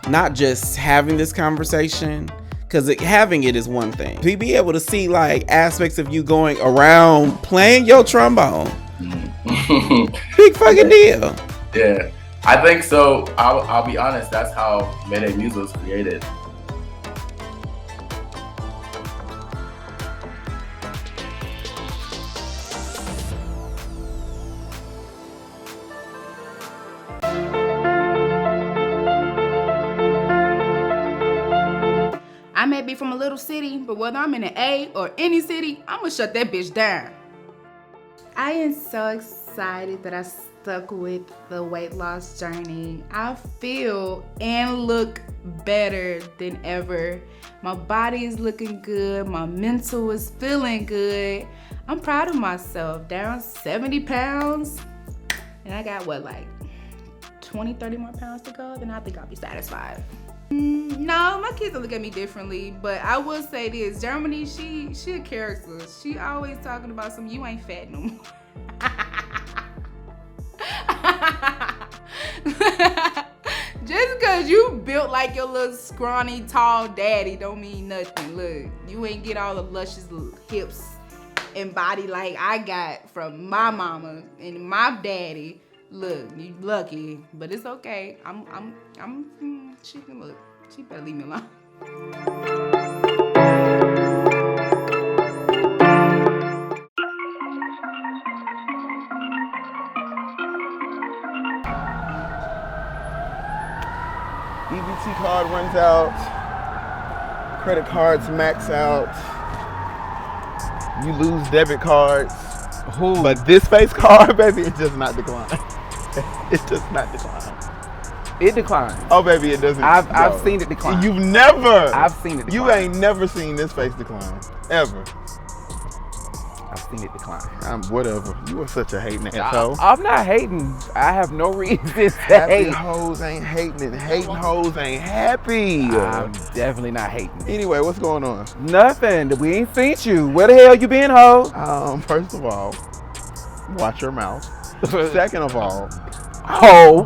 [SPEAKER 15] not just having this conversation, because having it is one thing. To be able to see like aspects of you going around playing your trombone, big fucking deal.
[SPEAKER 6] Yeah, I think so. I'll be honest. That's how Mayday Music was created.
[SPEAKER 5] little city, but whether I'm in an A or any city, I'm gonna shut that bitch down. I am so excited that I stuck with the weight loss journey. I feel and look better than ever. My body is looking good. My mental is feeling good. I'm proud of myself. Down 70 pounds. And I got 20, 30 more pounds to go. Then I think I'll be satisfied. No, my kids will look at me differently, but I will say this. Germany, she a character. She always talking about some, you ain't fat no more. Just because you built like your little scrawny, tall daddy don't mean nothing. Look, you ain't get all the luscious hips and body like I got from my mama and my daddy. Look, you lucky, but it's okay. She can look. She better leave me alone.
[SPEAKER 2] EBT card runs out. Credit cards max out. You lose debit cards. But this face card, baby, it does not decline. It does not decline.
[SPEAKER 1] It declines.
[SPEAKER 2] Oh, baby, it doesn't.
[SPEAKER 1] I've seen it decline.
[SPEAKER 2] You've never.
[SPEAKER 1] I've seen it decline.
[SPEAKER 2] You ain't never seen this face decline. Ever.
[SPEAKER 1] I've seen it decline.
[SPEAKER 2] Whatever. You are such a hating asshole.
[SPEAKER 1] I'm not hating. I have no reason to
[SPEAKER 2] Happy
[SPEAKER 1] hate.
[SPEAKER 2] hoes ain't hating it. Hating hoes ain't happy.
[SPEAKER 1] I'm definitely not hating.
[SPEAKER 2] Anyway, what's going on?
[SPEAKER 1] Nothing. We ain't seen you. Where the hell you been, ho?
[SPEAKER 2] First of all, watch your mouth. Second of all,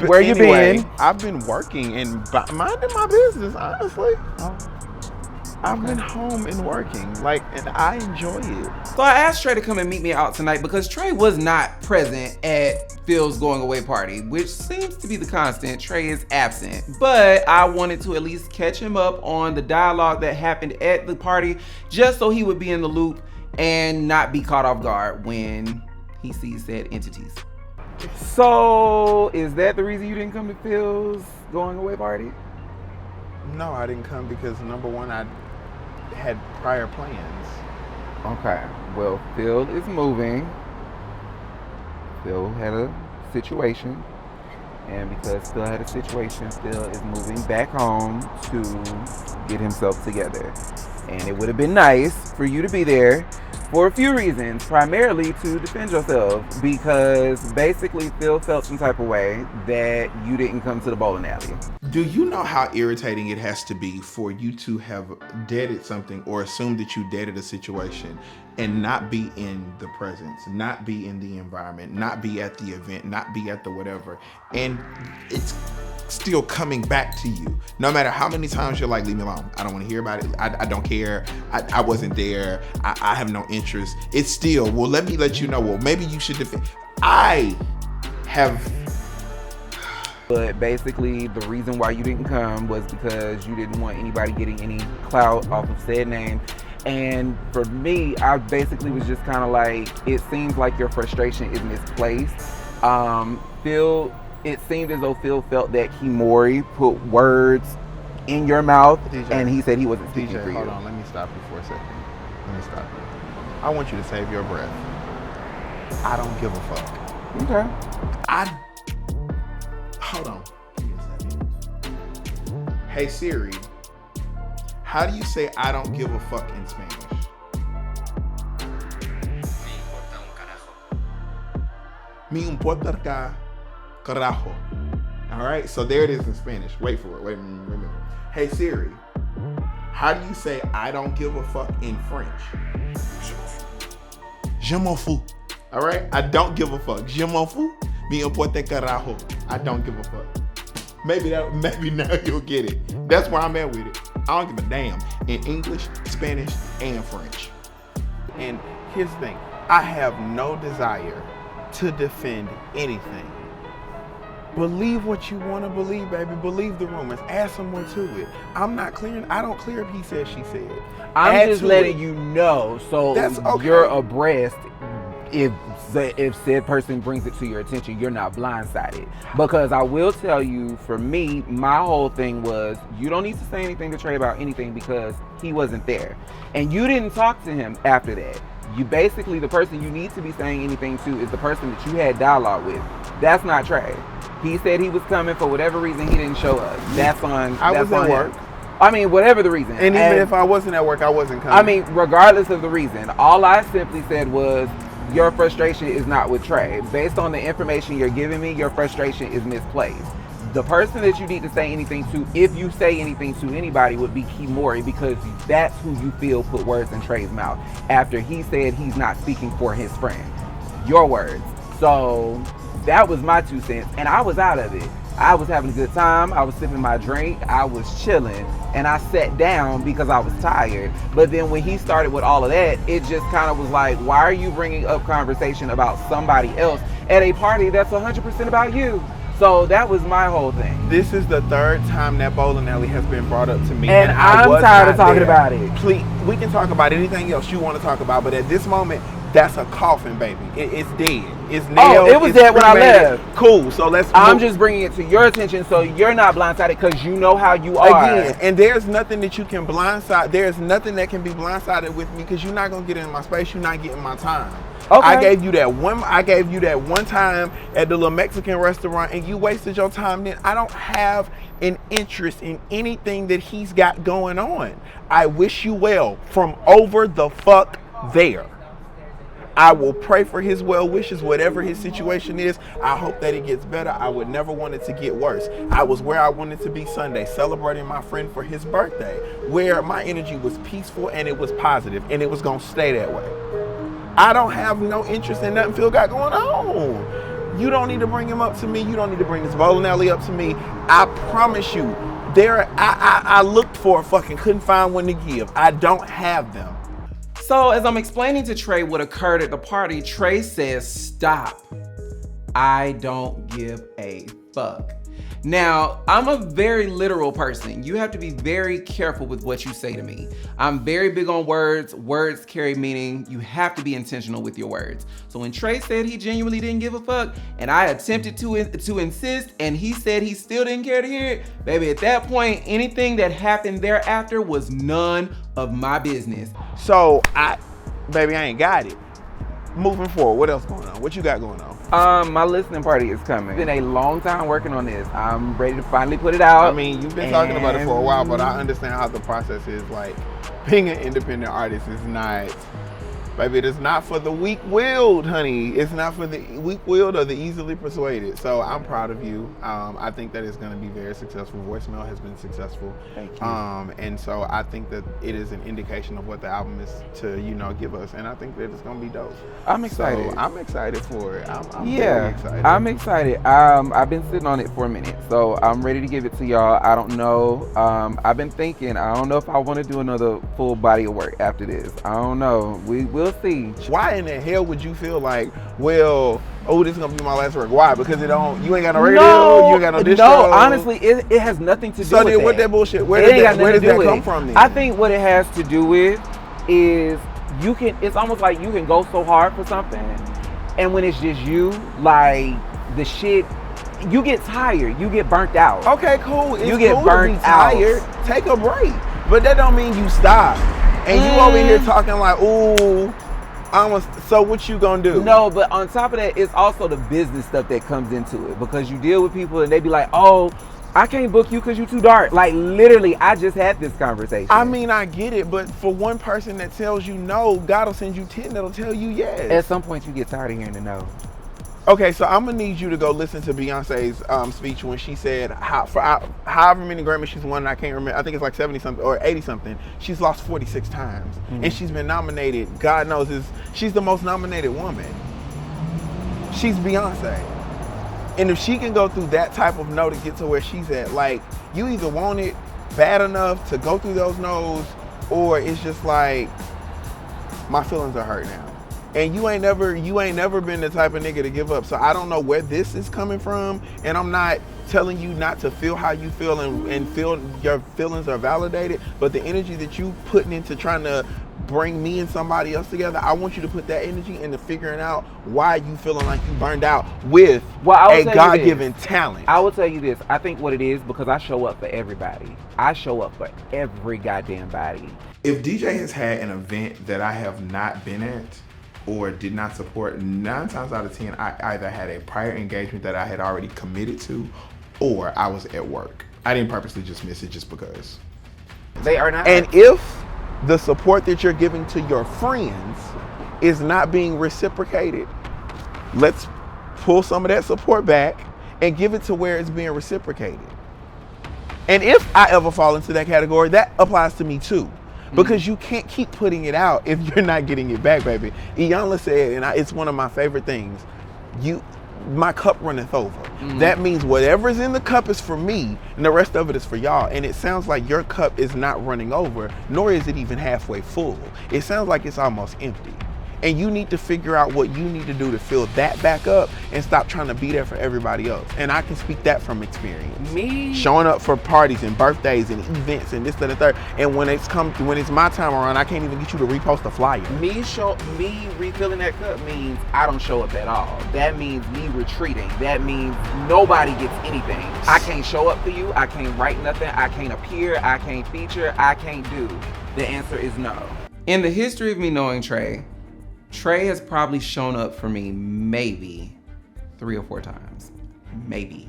[SPEAKER 1] where you been?
[SPEAKER 2] I've been working and minding my business, honestly. I've been home and working, and I enjoy it.
[SPEAKER 1] So I asked Trae to come and meet me out tonight because Trae was not present at Phil's going away party, which seems to be the constant. Trae is absent, but I wanted to at least catch him up on the dialogue that happened at the party, just so he would be in the loop and not be caught off guard when he sees said entities. So is that the reason you didn't come to Phil's going away party?
[SPEAKER 2] No, I didn't come because number one, I had prior plans.
[SPEAKER 1] Okay, well, Phyll is moving. Phyll had a situation, and because Phyll had a situation, Phyll is moving back home to get himself together. And it would have been nice for you to be there for a few reasons, primarily to defend yourself, because basically Phyll felt some type of way that you didn't come to the bowling alley.
[SPEAKER 2] Do you know how irritating it has to be for you to have deaded something or assumed that you deaded a situation and not be in the presence, not be in the environment, not be at the event, not be at the whatever, and it's still coming back to you? No matter how many times you're like, leave me alone, I don't want to hear about it, I don't care, I wasn't there, I have no interest. It's still, well, let me let you know, well, maybe you should defend. I have.
[SPEAKER 1] But basically, the reason why you didn't come was because you didn't want anybody getting any clout off of said name. And for me, I basically was just kind of like, it seems like your frustration is misplaced. Phyll, it seemed as though Phyll felt that Kimori put words in your mouth, DJ, and he said he wasn't speaking for you.
[SPEAKER 2] Hold on, let me stop you for a second. Let me stop you. I want you to save your breath. I don't give a fuck.
[SPEAKER 1] Okay.
[SPEAKER 2] Hold on. Give me a second. Hey Siri, how do you say I don't give a fuck in Spanish? Me importa carajo. All right, so there it is in Spanish. Wait for it. Wait a minute. Hey Siri, how do you say I don't give a fuck in French? Je m'en fous. All right, I don't give a fuck. Je m'en fous. Me importa carajo. I don't give a fuck. Maybe now you'll get it. That's where I'm at with it. I don't give a damn in English, Spanish, and French. And here's the thing. I have no desire to defend anything. Believe what you want to believe, baby. Believe the rumors. Add some more to it. I'm not clearing. I don't clear if he said, she said.
[SPEAKER 1] I'm just letting you know, so
[SPEAKER 2] that's okay.
[SPEAKER 1] You're abreast if if said person brings it to your attention, you're not blindsided. Because I will tell you, for me, my whole thing was, you don't need to say anything to Trae about anything because he wasn't there. And you didn't talk to him after that. You basically, the person you need to be saying anything to is the person that you had dialogue with. That's not Trae. He said he was coming for whatever reason, he didn't show up. That's on
[SPEAKER 2] I
[SPEAKER 1] that's
[SPEAKER 2] was at
[SPEAKER 1] on
[SPEAKER 2] work.
[SPEAKER 1] him. I mean, whatever the reason.
[SPEAKER 2] And even if I wasn't at work, I wasn't coming.
[SPEAKER 1] I mean, regardless of the reason, all I simply said was, your frustration is not with Trae. Based on the information you're giving me, your frustration is misplaced. The person that you need to say anything to, if you say anything to anybody, would be Kimori, because that's who you feel put words in Trae's mouth after he said he's not speaking for his friend. Your words. So that was my 2 cents, and I was out of it. I was having a good time. I was sipping my drink. I was chilling, and I sat down because I was tired. But then when he started with all of that, it just kind of was like, why are you bringing up conversation about somebody else at a party that's 100% about you? So that was my whole thing.
[SPEAKER 2] This is the 3rd time that bowling alley has been brought up to me.
[SPEAKER 1] And
[SPEAKER 2] I
[SPEAKER 1] I'm
[SPEAKER 2] was
[SPEAKER 1] tired of
[SPEAKER 2] not
[SPEAKER 1] talking
[SPEAKER 2] there.
[SPEAKER 1] about it.
[SPEAKER 2] Please, we can talk about anything else you want to talk about, but at this moment, that's a coffin, baby. It's dead. It's nailed.
[SPEAKER 1] Oh, it was dead when I
[SPEAKER 2] cremated.
[SPEAKER 1] left.
[SPEAKER 2] Cool. So let's.
[SPEAKER 1] I'm just bringing it to your attention so you're not blindsided, because you know how you are.
[SPEAKER 2] Again, and there's nothing that you can blindside. There's nothing that can be blindsided with me, because you're not gonna get in my space. You're not getting my time.
[SPEAKER 1] Okay.
[SPEAKER 2] I gave you that one time at the little Mexican restaurant, and you wasted your time. Then I don't have an interest in anything that he's got going on. I wish you well from over the fuck there. I will pray for his well wishes, whatever his situation is. I hope that it gets better. I would never want it to get worse. I was where I wanted to be Sunday, celebrating my friend for his birthday, where my energy was peaceful and it was positive, and it was gonna stay that way. I don't have no interest in nothing Phyll got going on. You don't need to bring him up to me. You don't need to bring this bowling alley up to me. I promise you, I looked for a fucking, couldn't find one to give. I don't have them.
[SPEAKER 1] So as I'm explaining to Trae what occurred at the party, Trae says, stop. I don't give a fuck. Now, I'm a very literal person. You have to be very careful with what you say to me. I'm very big on words. Words carry meaning. You have to be intentional with your words. So when Trae said he genuinely didn't give a fuck, and I attempted to insist, and he said he still didn't care to hear it, baby, at that point, anything that happened thereafter was none of my business.
[SPEAKER 2] So baby, I ain't got it. Moving forward, what else going on? What you got going on?
[SPEAKER 1] My listening party is coming. It's been a long time working on this. I'm ready to finally put it out.
[SPEAKER 2] I mean, you've been talking about it for a while, but I understand how the process is. Like, being an independent artist is not, baby, it is not for the weak-willed, honey. It's not for the weak-willed or the easily persuaded. So I'm proud of you. I think that it's going to be very successful. Voicemail has been successful.
[SPEAKER 1] Thank you.
[SPEAKER 2] And so I think that it is an indication of what the album is to, give us. And I think that it's going to be dope.
[SPEAKER 1] I'm excited.
[SPEAKER 2] So I'm excited for it. I'm
[SPEAKER 1] yeah,
[SPEAKER 2] very excited.
[SPEAKER 1] I'm excited. I've been sitting on it for a minute, so I'm ready to give it to y'all. I don't know. I've been thinking. I don't know if I want to do another full body of work after this. I don't know. We'll see.
[SPEAKER 2] Why in the hell would you feel like, well, oh, this is gonna be my last work? Why? Because you ain't got no radio, you ain't got no distro.
[SPEAKER 1] No, honestly, it has nothing to do with that.
[SPEAKER 2] So then what that bullshit, where does that come from then?
[SPEAKER 1] I think what it has to do with is it's almost like you can go so hard for something, and when it's just you, like the shit, you get tired, you get burnt out.
[SPEAKER 2] Okay, cool. It's
[SPEAKER 1] you get
[SPEAKER 2] cool
[SPEAKER 1] burnt
[SPEAKER 2] to be tired.
[SPEAKER 1] out.
[SPEAKER 2] Take a break, but that don't mean you stop. And you over here talking like, ooh, so what you gonna do?
[SPEAKER 1] No, but on top of that, it's also the business stuff that comes into it, because you deal with people and they be like, oh, I can't book you because you too dark. Like, literally, I just had this conversation.
[SPEAKER 2] I mean, I get it, but for one person that tells you no, God will send you 10 that'll tell you yes.
[SPEAKER 1] At some point, you get tired of hearing the no.
[SPEAKER 2] Okay, so I'm gonna need you to go listen to Beyonce's speech when she said however many Grammys she's won, I can't remember. I think it's like 70 something or 80 something. She's lost 46 times, and she's been nominated. God knows she's the most nominated woman. She's Beyonce, and if she can go through that type of no to get to where she's at, like, you either want it bad enough to go through those no's, or it's just like, my feelings are hurt now. And you ain't never been the type of nigga to give up. So I don't know where this is coming from. And I'm not telling you not to feel how you feel and feel your feelings are validated. But the energy that you putting into trying to
[SPEAKER 15] bring me and somebody else together. I want you to put that energy into figuring out why you feeling like you burned out with a God-given talent.
[SPEAKER 1] I will tell you this. I think what it is, because I show up for everybody. I show up for every goddamn body.
[SPEAKER 2] If DJ has had an event that I have not been at or did not support, 9 times out of 10, I either had a prior engagement that I had already committed to, or I was at work. I didn't purposely just miss it just because.
[SPEAKER 1] They are not.
[SPEAKER 15] And if the support that you're giving to your friends is not being reciprocated, let's pull some of that support back and give it to where it's being reciprocated. And if I ever fall into that category, that applies to me too. Because you can't keep putting it out if you're not getting it back, baby. Iyanla said, and it's one of my favorite things, my cup runneth over. That means whatever's in the cup is for me, and the rest of it is for y'all. And it sounds like your cup is not running over, nor is it even halfway full. It sounds like it's almost empty. And you need to figure out what you need to do to fill that back up and stop trying to be there for everybody else. And I can speak that from experience.
[SPEAKER 1] Me?
[SPEAKER 15] Showing up for parties and birthdays and events and this, that, and third. And when it's my time around, I can't even get you to repost a flyer.
[SPEAKER 1] Me refilling that cup means I don't show up at all. That means me retreating. That means nobody gets anything. I can't show up for you. I can't write nothing. I can't appear. I can't feature. I can't do. The answer is no. In the history of me knowing Trae has probably shown up for me maybe 3 or 4 times. Maybe.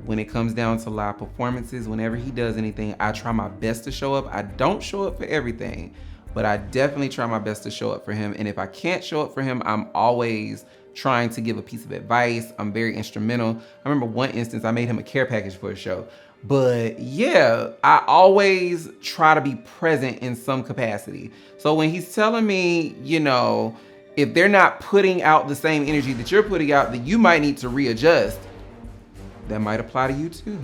[SPEAKER 1] When it comes down to live performances, whenever he does anything, I try my best to show up. I don't show up for everything, but I definitely try my best to show up for him. And if I can't show up for him, I'm always trying to give a piece of advice. I'm very instrumental. I remember one instance, I made him a care package for a show. But yeah, I always try to be present in some capacity. So when he's telling me, if they're not putting out the same energy that you're putting out, then you might need to readjust. That might apply to you too.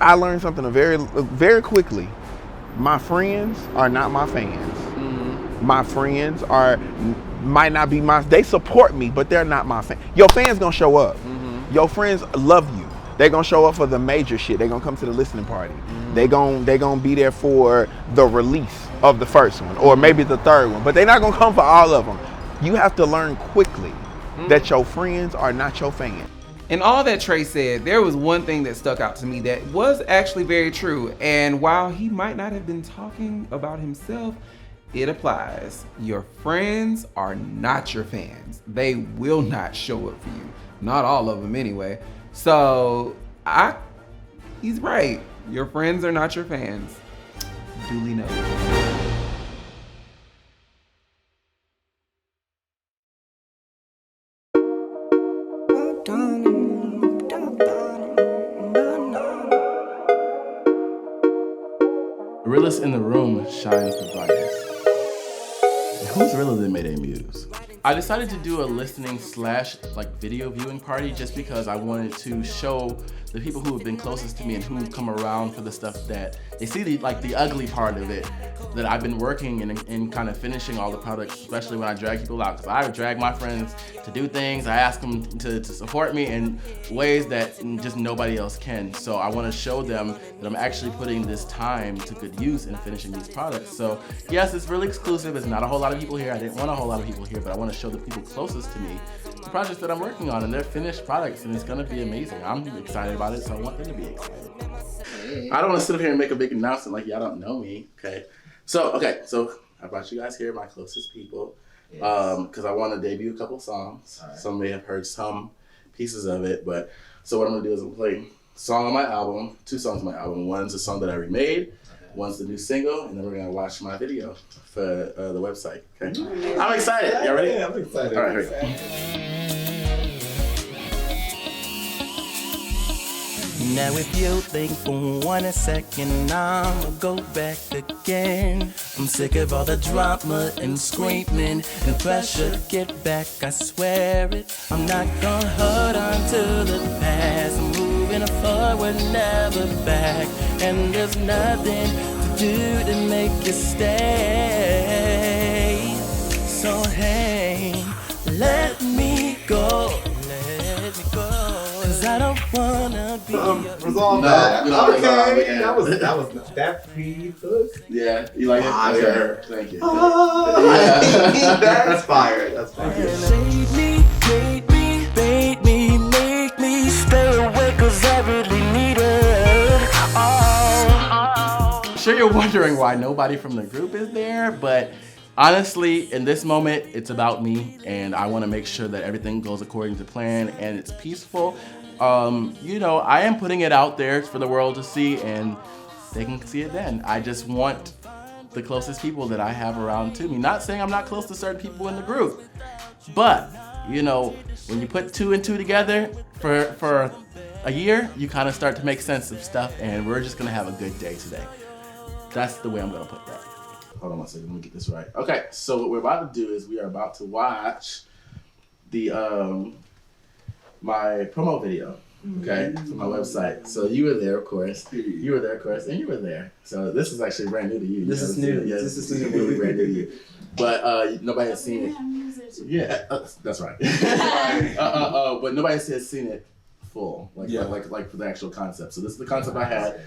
[SPEAKER 15] I learned something very, very quickly. My friends are not my fans. My friends might not be they support me, but they're not my fans. Your fans gonna show up. Your friends love you. They're gonna show up for the major shit. They're gonna come to the listening party. They gonna be there for the release of the first one, or maybe the third one, but they're not gonna come for all of them. You have to learn quickly that your friends are not your fans.
[SPEAKER 1] In all that Trae said, there was one thing that stuck out to me that was actually very true. And while he might not have been talking about himself, it applies. Your friends are not your fans. They will not show up for you. Not all of them anyway. So he's right. Your friends are not your fans. Duly noted.
[SPEAKER 6] Realest in the room shines the brightest. Who's realer than Mayday Muse? I decided to do a listening / video viewing party just because I wanted to show the people who have been closest to me and who've come around for the stuff that they see the ugly part of it, that I've been working and kind of finishing all the products, especially when I drag people out, because I drag my friends to do things. I ask them to support me in ways that just nobody else can. So I want to show them that I'm actually putting this time to good use in finishing these products. So yes, it's really exclusive. It's not a whole lot of people here. I didn't want a whole lot of people here, but I want to show the people closest to me the projects that I'm working on, and they're finished products, and it's gonna be amazing. I'm excited about it, so I want them to be excited. I don't want to sit up here and make a big announcement like y'all don't know me, okay? So I brought you guys here, my closest people, because I want to debut a couple songs. Right. Some may have heard some pieces of it, but so what I'm gonna do is I'm gonna play a song on my album, 2 songs on my album. One's a song that I remade, one's the new single, and then we're gonna watch my video for the website, okay? I'm excited. Y'all ready?
[SPEAKER 2] Yeah, I'm excited.
[SPEAKER 6] All right, here we go.
[SPEAKER 16] Now if you think for 1 second I'ma go back again, I'm sick of all the drama and screaming and pressure to get back, I swear it. I'm not gonna hold on to the past, I'm moving forward, never back, and there's nothing to do to make you stay. So hey, let me go, let me go, 'cause I don't wanna be
[SPEAKER 2] Resolve
[SPEAKER 13] No,
[SPEAKER 2] that.
[SPEAKER 13] we don't
[SPEAKER 2] Okay.
[SPEAKER 13] resolve it, yeah.
[SPEAKER 2] That was that pre-hook.
[SPEAKER 13] Yeah, you like it?
[SPEAKER 2] Fire.
[SPEAKER 13] Okay, thank you.
[SPEAKER 2] Yeah. That's fire. That's fire.
[SPEAKER 16] Save me, make me stay awake 'cause I really need it.
[SPEAKER 6] I'm sure you're wondering why nobody from the group is there, but honestly, in this moment, it's about me, and I want to make sure that everything goes according to plan and it's peaceful. You know, I am putting it out there for the world to see, and they can see it then. I just want the closest people that I have around to me. Not saying I'm not close to certain people in the group, but you know, when you put 2 and 2 together for a year, you kind of start to make sense of stuff, and we're just gonna have a good day today. That's the way I'm gonna put that. Hold on one second, let me get this right. Okay, so what we're about to do is we are about to watch the my promo video, okay, for my website. So you were there, of course. You were there, of course, and you were there. So this is actually brand new to you.
[SPEAKER 2] This is new.
[SPEAKER 6] Yes,
[SPEAKER 2] This is
[SPEAKER 6] new.
[SPEAKER 2] new.
[SPEAKER 6] Really brand new to you. But nobody has seen it. Yeah, that's right. But nobody has seen it full, like for the actual concept. So this is the concept I had.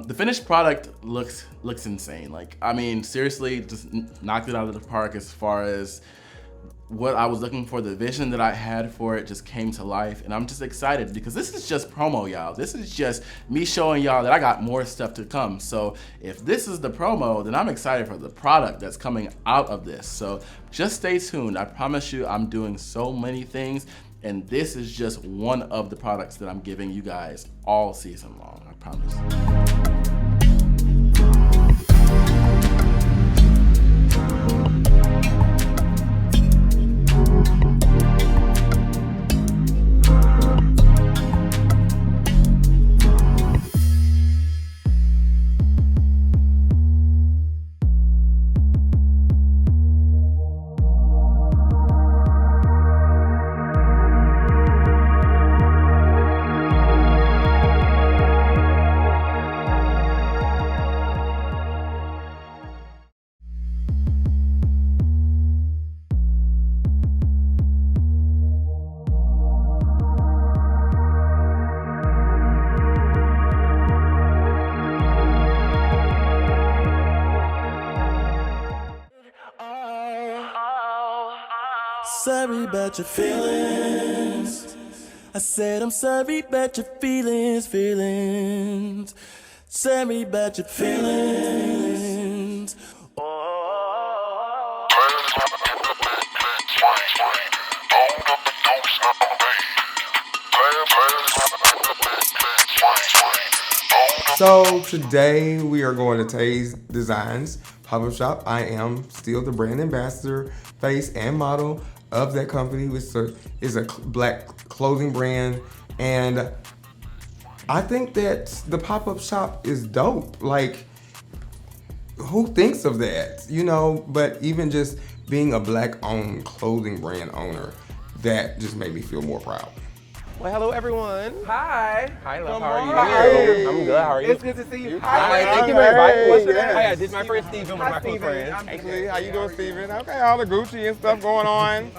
[SPEAKER 6] The finished product looks insane. Like, I mean, seriously, just knocked it out of the park as far as what I was looking for. The vision that I had for it just came to life, and I'm just excited because this is just promo, y'all. This is just me showing y'all that I got more stuff to come. So if this is the promo, then I'm excited for the product that's coming out of this. So just stay tuned. I promise you, I'm doing so many things, and this is just one of the products that I'm giving you guys all season long. I promise.
[SPEAKER 16] Sorry about your feelings. I said I'm sorry about your feelings. Sorry about your feelings.
[SPEAKER 2] So today we are going to Trae's Designs pop-up shop. I am still the brand ambassador, face, and model of that company, which is a black clothing brand. And I think that the pop-up shop is dope. Like, who thinks of that? You know, but even just being a black-owned clothing brand owner, that just made me feel more proud.
[SPEAKER 17] Well, hello everyone.
[SPEAKER 1] Hi.
[SPEAKER 17] Hi, love. How
[SPEAKER 1] Hi.
[SPEAKER 17] are you? I'm good. How are you?
[SPEAKER 1] It's good to see you.
[SPEAKER 17] Hi. Thank you for inviting me. What's your name? Hi, this is my friend Steven, one of my close friends.
[SPEAKER 2] Actually, how you doing, Steven? Okay, all the Gucci and stuff going on.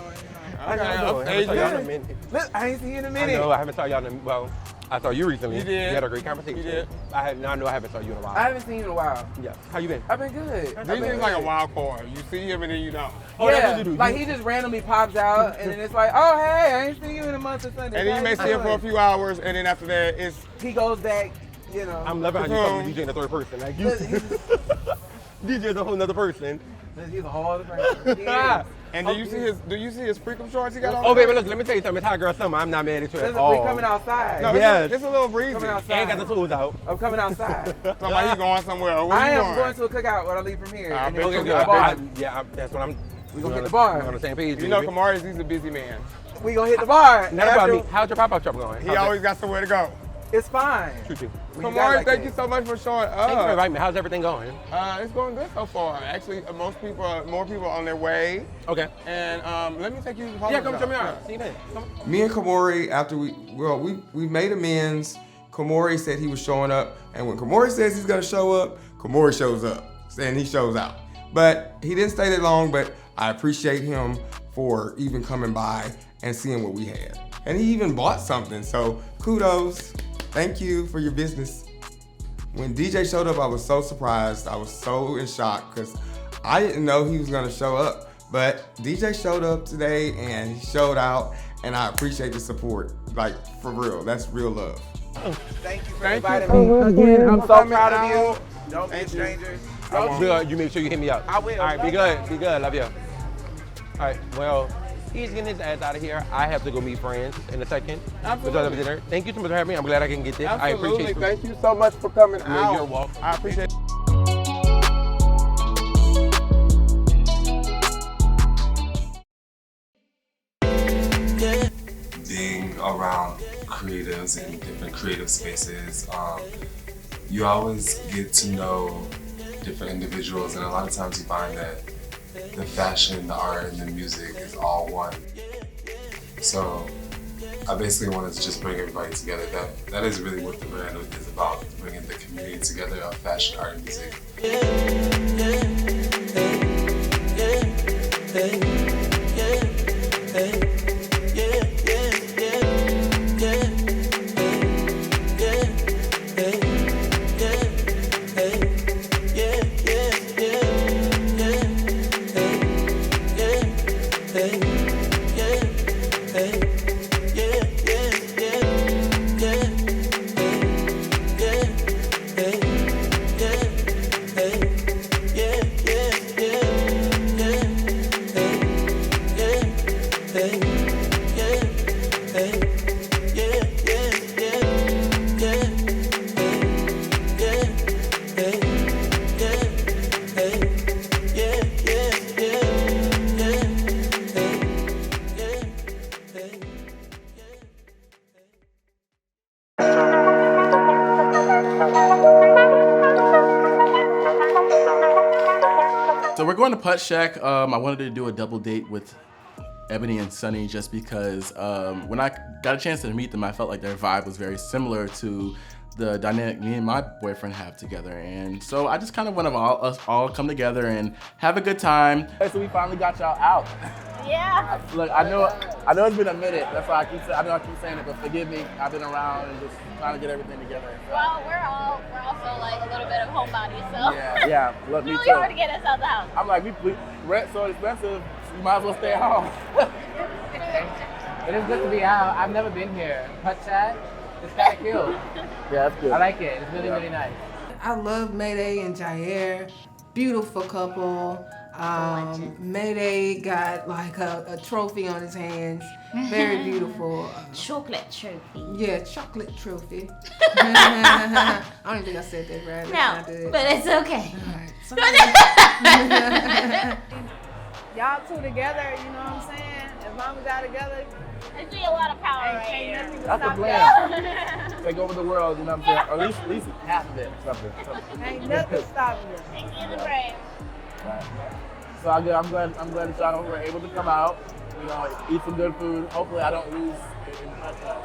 [SPEAKER 17] How y'all doing? I haven't saw y'all in a minute.
[SPEAKER 1] Look, I ain't seen you in a
[SPEAKER 17] I
[SPEAKER 1] minute.
[SPEAKER 17] know. I haven't saw y'all in. Well, I saw you recently.
[SPEAKER 1] You did.
[SPEAKER 17] We had a great conversation.
[SPEAKER 1] You did.
[SPEAKER 17] I know I haven't saw you in a while.
[SPEAKER 1] I haven't seen you in a while.
[SPEAKER 17] Yeah. How you been?
[SPEAKER 1] I've been good.
[SPEAKER 2] He's like a wild card. You see him and then you don't.
[SPEAKER 17] Oh, that's
[SPEAKER 1] yeah,
[SPEAKER 17] what you do.
[SPEAKER 1] like he just randomly pops out and then it's like, oh hey, I ain't seen you in a month or something.
[SPEAKER 2] And then you may see him for a few hours, and then after that,
[SPEAKER 1] he goes back you know.
[SPEAKER 17] I'm loving how you talk to DJ in the third person. Like you, DJ is a whole nother person.
[SPEAKER 1] He's a whole other person. Yeah.
[SPEAKER 2] And do you see his freakum shorts he got on?
[SPEAKER 17] Oh, baby, look, let me tell you something. It's hot girl summer. I'm not mad at you at all.
[SPEAKER 1] We coming outside.
[SPEAKER 2] No,
[SPEAKER 17] yes.
[SPEAKER 2] it's a little breezy.
[SPEAKER 1] Coming outside.
[SPEAKER 17] Ain't got the tools out.
[SPEAKER 1] I'm coming outside.
[SPEAKER 2] Somebody going somewhere. Where
[SPEAKER 1] I
[SPEAKER 2] you
[SPEAKER 1] am going to a cookout when I leave from here. And then
[SPEAKER 17] Okay,
[SPEAKER 1] we'll get the bar.
[SPEAKER 17] yeah, that's what I'm.
[SPEAKER 1] We gonna hit the bar.
[SPEAKER 17] We're on the same page.
[SPEAKER 2] You know, Kamari's, he's a busy man.
[SPEAKER 1] We gonna hit the bar.
[SPEAKER 17] Now about me. How's your pop-up shop going?
[SPEAKER 2] He always got somewhere to go.
[SPEAKER 1] It's fine.
[SPEAKER 2] Kamari, thank you so much for showing up.
[SPEAKER 17] Thank you for inviting me. How's everything going?
[SPEAKER 2] It's going good so far. Actually, more people on their way.
[SPEAKER 17] Okay.
[SPEAKER 2] And let me take you to the
[SPEAKER 17] Yeah, come show me out. See you then.
[SPEAKER 2] Me and Kamari, after we made amends, Kamari said he was showing up. And when Kamari says he's going to show up, Kamari shows up. And he shows out. But he didn't stay that long, but I appreciate him for even coming by and seeing what we had. And he even bought something, so kudos. Thank you for your business. When DJ showed up, I was so surprised. I was so in shock because I didn't know he was gonna show up. But DJ showed up today and he showed out, and I appreciate the support. Like, for real, that's real love.
[SPEAKER 1] Thank you for inviting me. Again, I'm so proud of you. Don't be strangers.
[SPEAKER 17] Good. You make sure you hit me up.
[SPEAKER 1] I will.
[SPEAKER 17] All right, be good. Be good. Love you. All right, well, he's getting his ass out of here. I have to go meet friends in a second.
[SPEAKER 2] Absolutely.
[SPEAKER 17] Dinner. Thank you so much for having me. I'm glad I can get this.
[SPEAKER 2] Absolutely.
[SPEAKER 17] I appreciate you.
[SPEAKER 2] Thank you so much for coming out.
[SPEAKER 17] You're welcome.
[SPEAKER 2] I appreciate it.
[SPEAKER 18] Being around creatives in different creative spaces, you always get to know different individuals, and a lot of times you find that the fashion, the art, and the music is all one. So I basically wanted to just bring everybody together. That is really what the brand is about, bringing the community together of fashion, art, and music.
[SPEAKER 19] So we're going to Putt Shack. I wanted to do a double date with Ebony and Sunni just because when I got a chance to meet them, I felt like their vibe was very similar to the dynamic me and my boyfriend have together. And so I just kind of want us all come together and have a good time. So we finally got y'all out.
[SPEAKER 20] Yeah.
[SPEAKER 19] Look, I know it's been a minute. That's why I keep saying it, but forgive me. I've been around and just trying to get everything together.
[SPEAKER 20] Well, we're also like a little bit of homebodies, so.
[SPEAKER 19] Yeah. Look, me
[SPEAKER 20] really
[SPEAKER 19] too.
[SPEAKER 20] hard to get us out the house.
[SPEAKER 19] I'm like, rent's so expensive. You might as well stay at home.
[SPEAKER 21] It is good to be out. I've never been here. Putt Shack, it's kind of cute.
[SPEAKER 19] Yeah, that's good.
[SPEAKER 21] I like it. It's really, really nice.
[SPEAKER 5] I love Mayday and Diijai. Beautiful couple. Mayday got like a trophy on his hands. Very beautiful.
[SPEAKER 20] Chocolate trophy.
[SPEAKER 5] Yeah, chocolate trophy. I don't even think I said that right.
[SPEAKER 20] No, but it's okay.
[SPEAKER 7] Y'all two together, you know what I'm saying? As long as y'all together,
[SPEAKER 20] I see a lot of power right here.
[SPEAKER 19] That's the plan. Take over the world, you know what I'm saying? Or at least half of it or something.
[SPEAKER 7] Ain't nothing stopping you.
[SPEAKER 20] Thank you, the brand.
[SPEAKER 19] So I'm glad that y'all were able to come out, you know, eat some good food. Hopefully I don't lose in Putt Shack.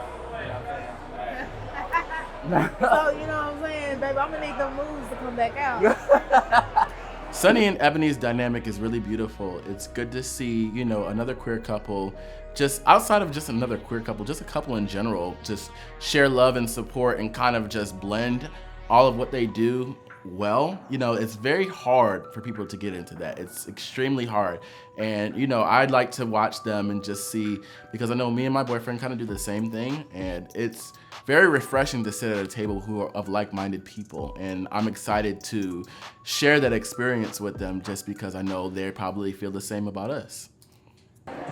[SPEAKER 19] You know what I'm saying?
[SPEAKER 7] So, you know what I'm saying, baby, I'm gonna need them moves to come back out.
[SPEAKER 19] Sunni and Ebony's dynamic is really beautiful. It's good to see, you know, another queer couple, just outside of just another queer couple, just a couple in general, just share love and support and kind of just blend all of what they do well, it's very hard for people to get into that. It's extremely hard. And, I'd like to watch them and just see, because I know me and my boyfriend kind of do the same thing, and it's very refreshing to sit at a table who are of like-minded people. And I'm excited to share that experience with them just because I know they probably feel the same about us.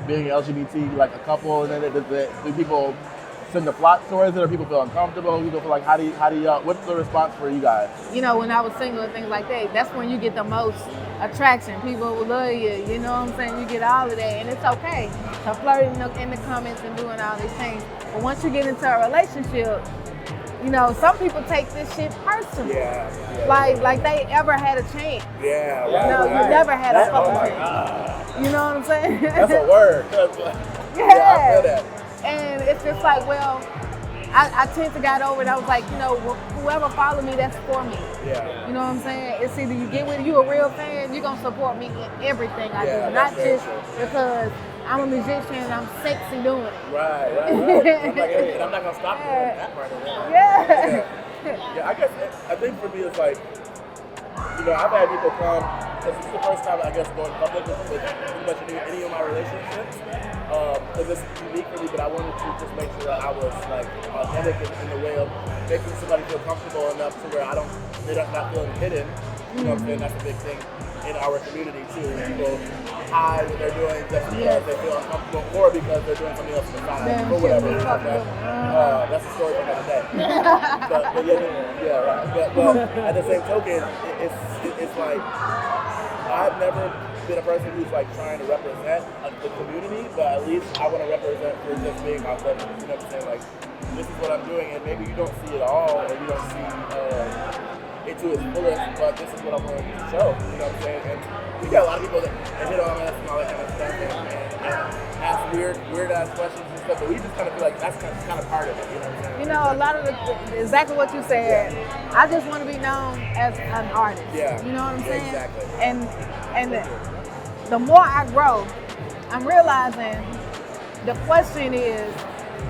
[SPEAKER 6] Being LGBT, like a couple, and then do people send the flock towards it, or people feel uncomfortable? People feel like, how do you, what's the response for you guys?
[SPEAKER 7] When I was single and things like that, that's when you get the most attraction. People will love you, you know what I'm saying? You get all of that, and it's okay to flirt in the comments and doing all these things. But once you get into a relationship, some people take this shit personal. Like they ever had a chance.
[SPEAKER 6] You
[SPEAKER 7] never had a fucking chance. You know what I'm saying?
[SPEAKER 6] That's a word.
[SPEAKER 7] Yeah.
[SPEAKER 6] I feel that.
[SPEAKER 7] And it's just like, well, I tend to got over it. I was like, whoever follow me, that's for me.
[SPEAKER 6] Yeah.
[SPEAKER 7] You know what I'm saying? It's either you get with it, you a real fan, you're gonna support me in everything I do. Not just because I'm a musician and I'm sexy doing it.
[SPEAKER 6] Right. And I'm not gonna stop doing that part of it. Yeah, I think for me it's like, I've had people come, because it's the first time I guess going public with pretty much any of my relationships. Because it's unique for me, but I wanted to just make sure that I was like authentic in the way of making somebody feel comfortable enough to where they're not feeling hidden. You know what I'm saying? That's a big thing in our community too. People hide what they're doing just because they feel uncomfortable, or because they're doing something else on the side, or whatever. That's a story for another day. But at the same token, it's like I've never been a person who's like trying to represent the community, but at least I want to represent for just being authentic. You know what I'm saying? Like, this is what I'm doing, and maybe you don't see it all, or you don't see it to its fullest, but this is what I'm willing to show. You know what I'm saying? And we got a lot of people that hit on us and all that kind of stuff, and ask weird ass questions and stuff, but we just kind of feel like that's kind of part of it. You know what I'm saying?
[SPEAKER 7] A lot of exactly what you said. I just want to be known as an artist.
[SPEAKER 6] Yeah.
[SPEAKER 7] You know what I'm saying?
[SPEAKER 6] Exactly.
[SPEAKER 7] And the more I grow, I'm realizing the question is,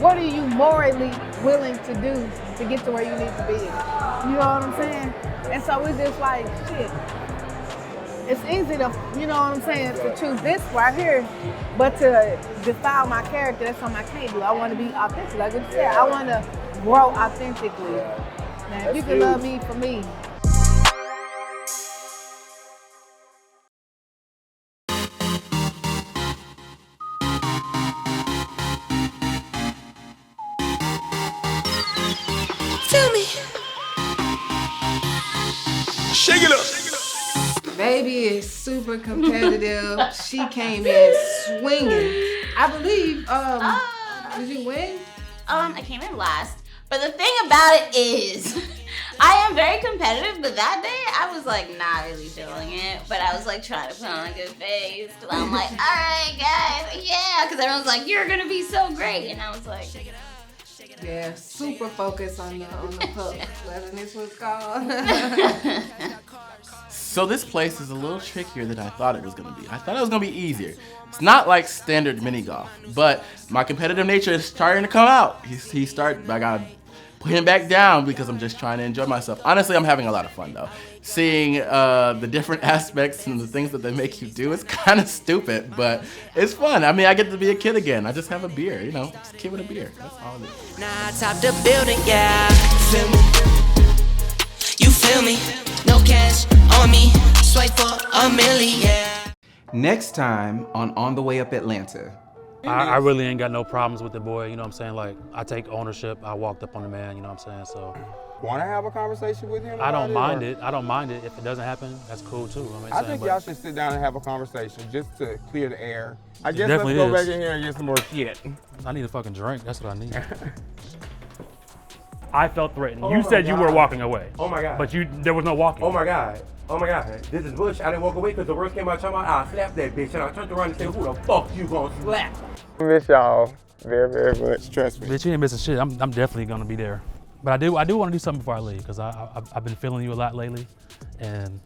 [SPEAKER 7] what are you morally willing to do to get to where you need to be? You know what I'm saying? And so it's just like, shit. It's easy to, you know what I'm saying, to choose this right here, but to defile my character, that's something I can't do. I want to be authentic. Like what you said, I want to grow authentically. Now, if you can love me for me,
[SPEAKER 2] Shake it up.
[SPEAKER 1] Baby is super competitive. She came in swinging. I believe, did you win?
[SPEAKER 4] I came in last. But the thing about it is, I am very competitive, but that day I was like not really feeling it. But I was like trying to put on a good face. Cause I'm like, all right, guys, yeah. Cause everyone's like, you're gonna be so great. And I was like,
[SPEAKER 1] yeah, super focused on the hook. Whatever this was called.
[SPEAKER 19] So this place is a little trickier than I thought it was gonna be. I thought it was gonna be easier. It's not like standard mini golf, but my competitive nature is starting to come out. I gotta put him back down because I'm just trying to enjoy myself. Honestly, I'm having a lot of fun though. Seeing the different aspects and the things that they make you do is kind of stupid, but it's fun. I mean, I get to be a kid again. I just have a beer, just a kid with a beer. That's all it is.
[SPEAKER 16] Now I top the building, yeah. Feel me? You feel me? No cash on me. Swipe for $1 million, yeah.
[SPEAKER 1] Next time on the Way Up Atlanta.
[SPEAKER 3] I really ain't got no problems with the boy, you know what I'm saying? Like, I take ownership. I walked up on the man, you know what I'm saying? So.
[SPEAKER 2] Want to have a conversation with him?
[SPEAKER 3] I don't mind it. I don't mind it. If it doesn't happen, that's cool too.
[SPEAKER 2] I think y'all should sit down and have a conversation just to clear the air. I guess
[SPEAKER 3] definitely
[SPEAKER 2] let's go
[SPEAKER 3] is.
[SPEAKER 2] back in here and get some more shit.
[SPEAKER 3] I need a fucking drink. That's what I need. I felt threatened.
[SPEAKER 13] Oh
[SPEAKER 3] You
[SPEAKER 13] my
[SPEAKER 3] said you were
[SPEAKER 13] God.
[SPEAKER 3] walking away.
[SPEAKER 13] Oh my God.
[SPEAKER 3] But there was no walking.
[SPEAKER 13] Oh my God. Oh my God. This is Bush. I didn't walk away because the worst came out of my mouth. I slapped that bitch and I turned around and said, who the fuck you gonna slap?
[SPEAKER 2] I miss y'all very, very much. Trust me.
[SPEAKER 3] Bitch, you ain't missing shit. I'm definitely gonna be there. But I do want to do something before I leave because I've been feeling you a lot lately, and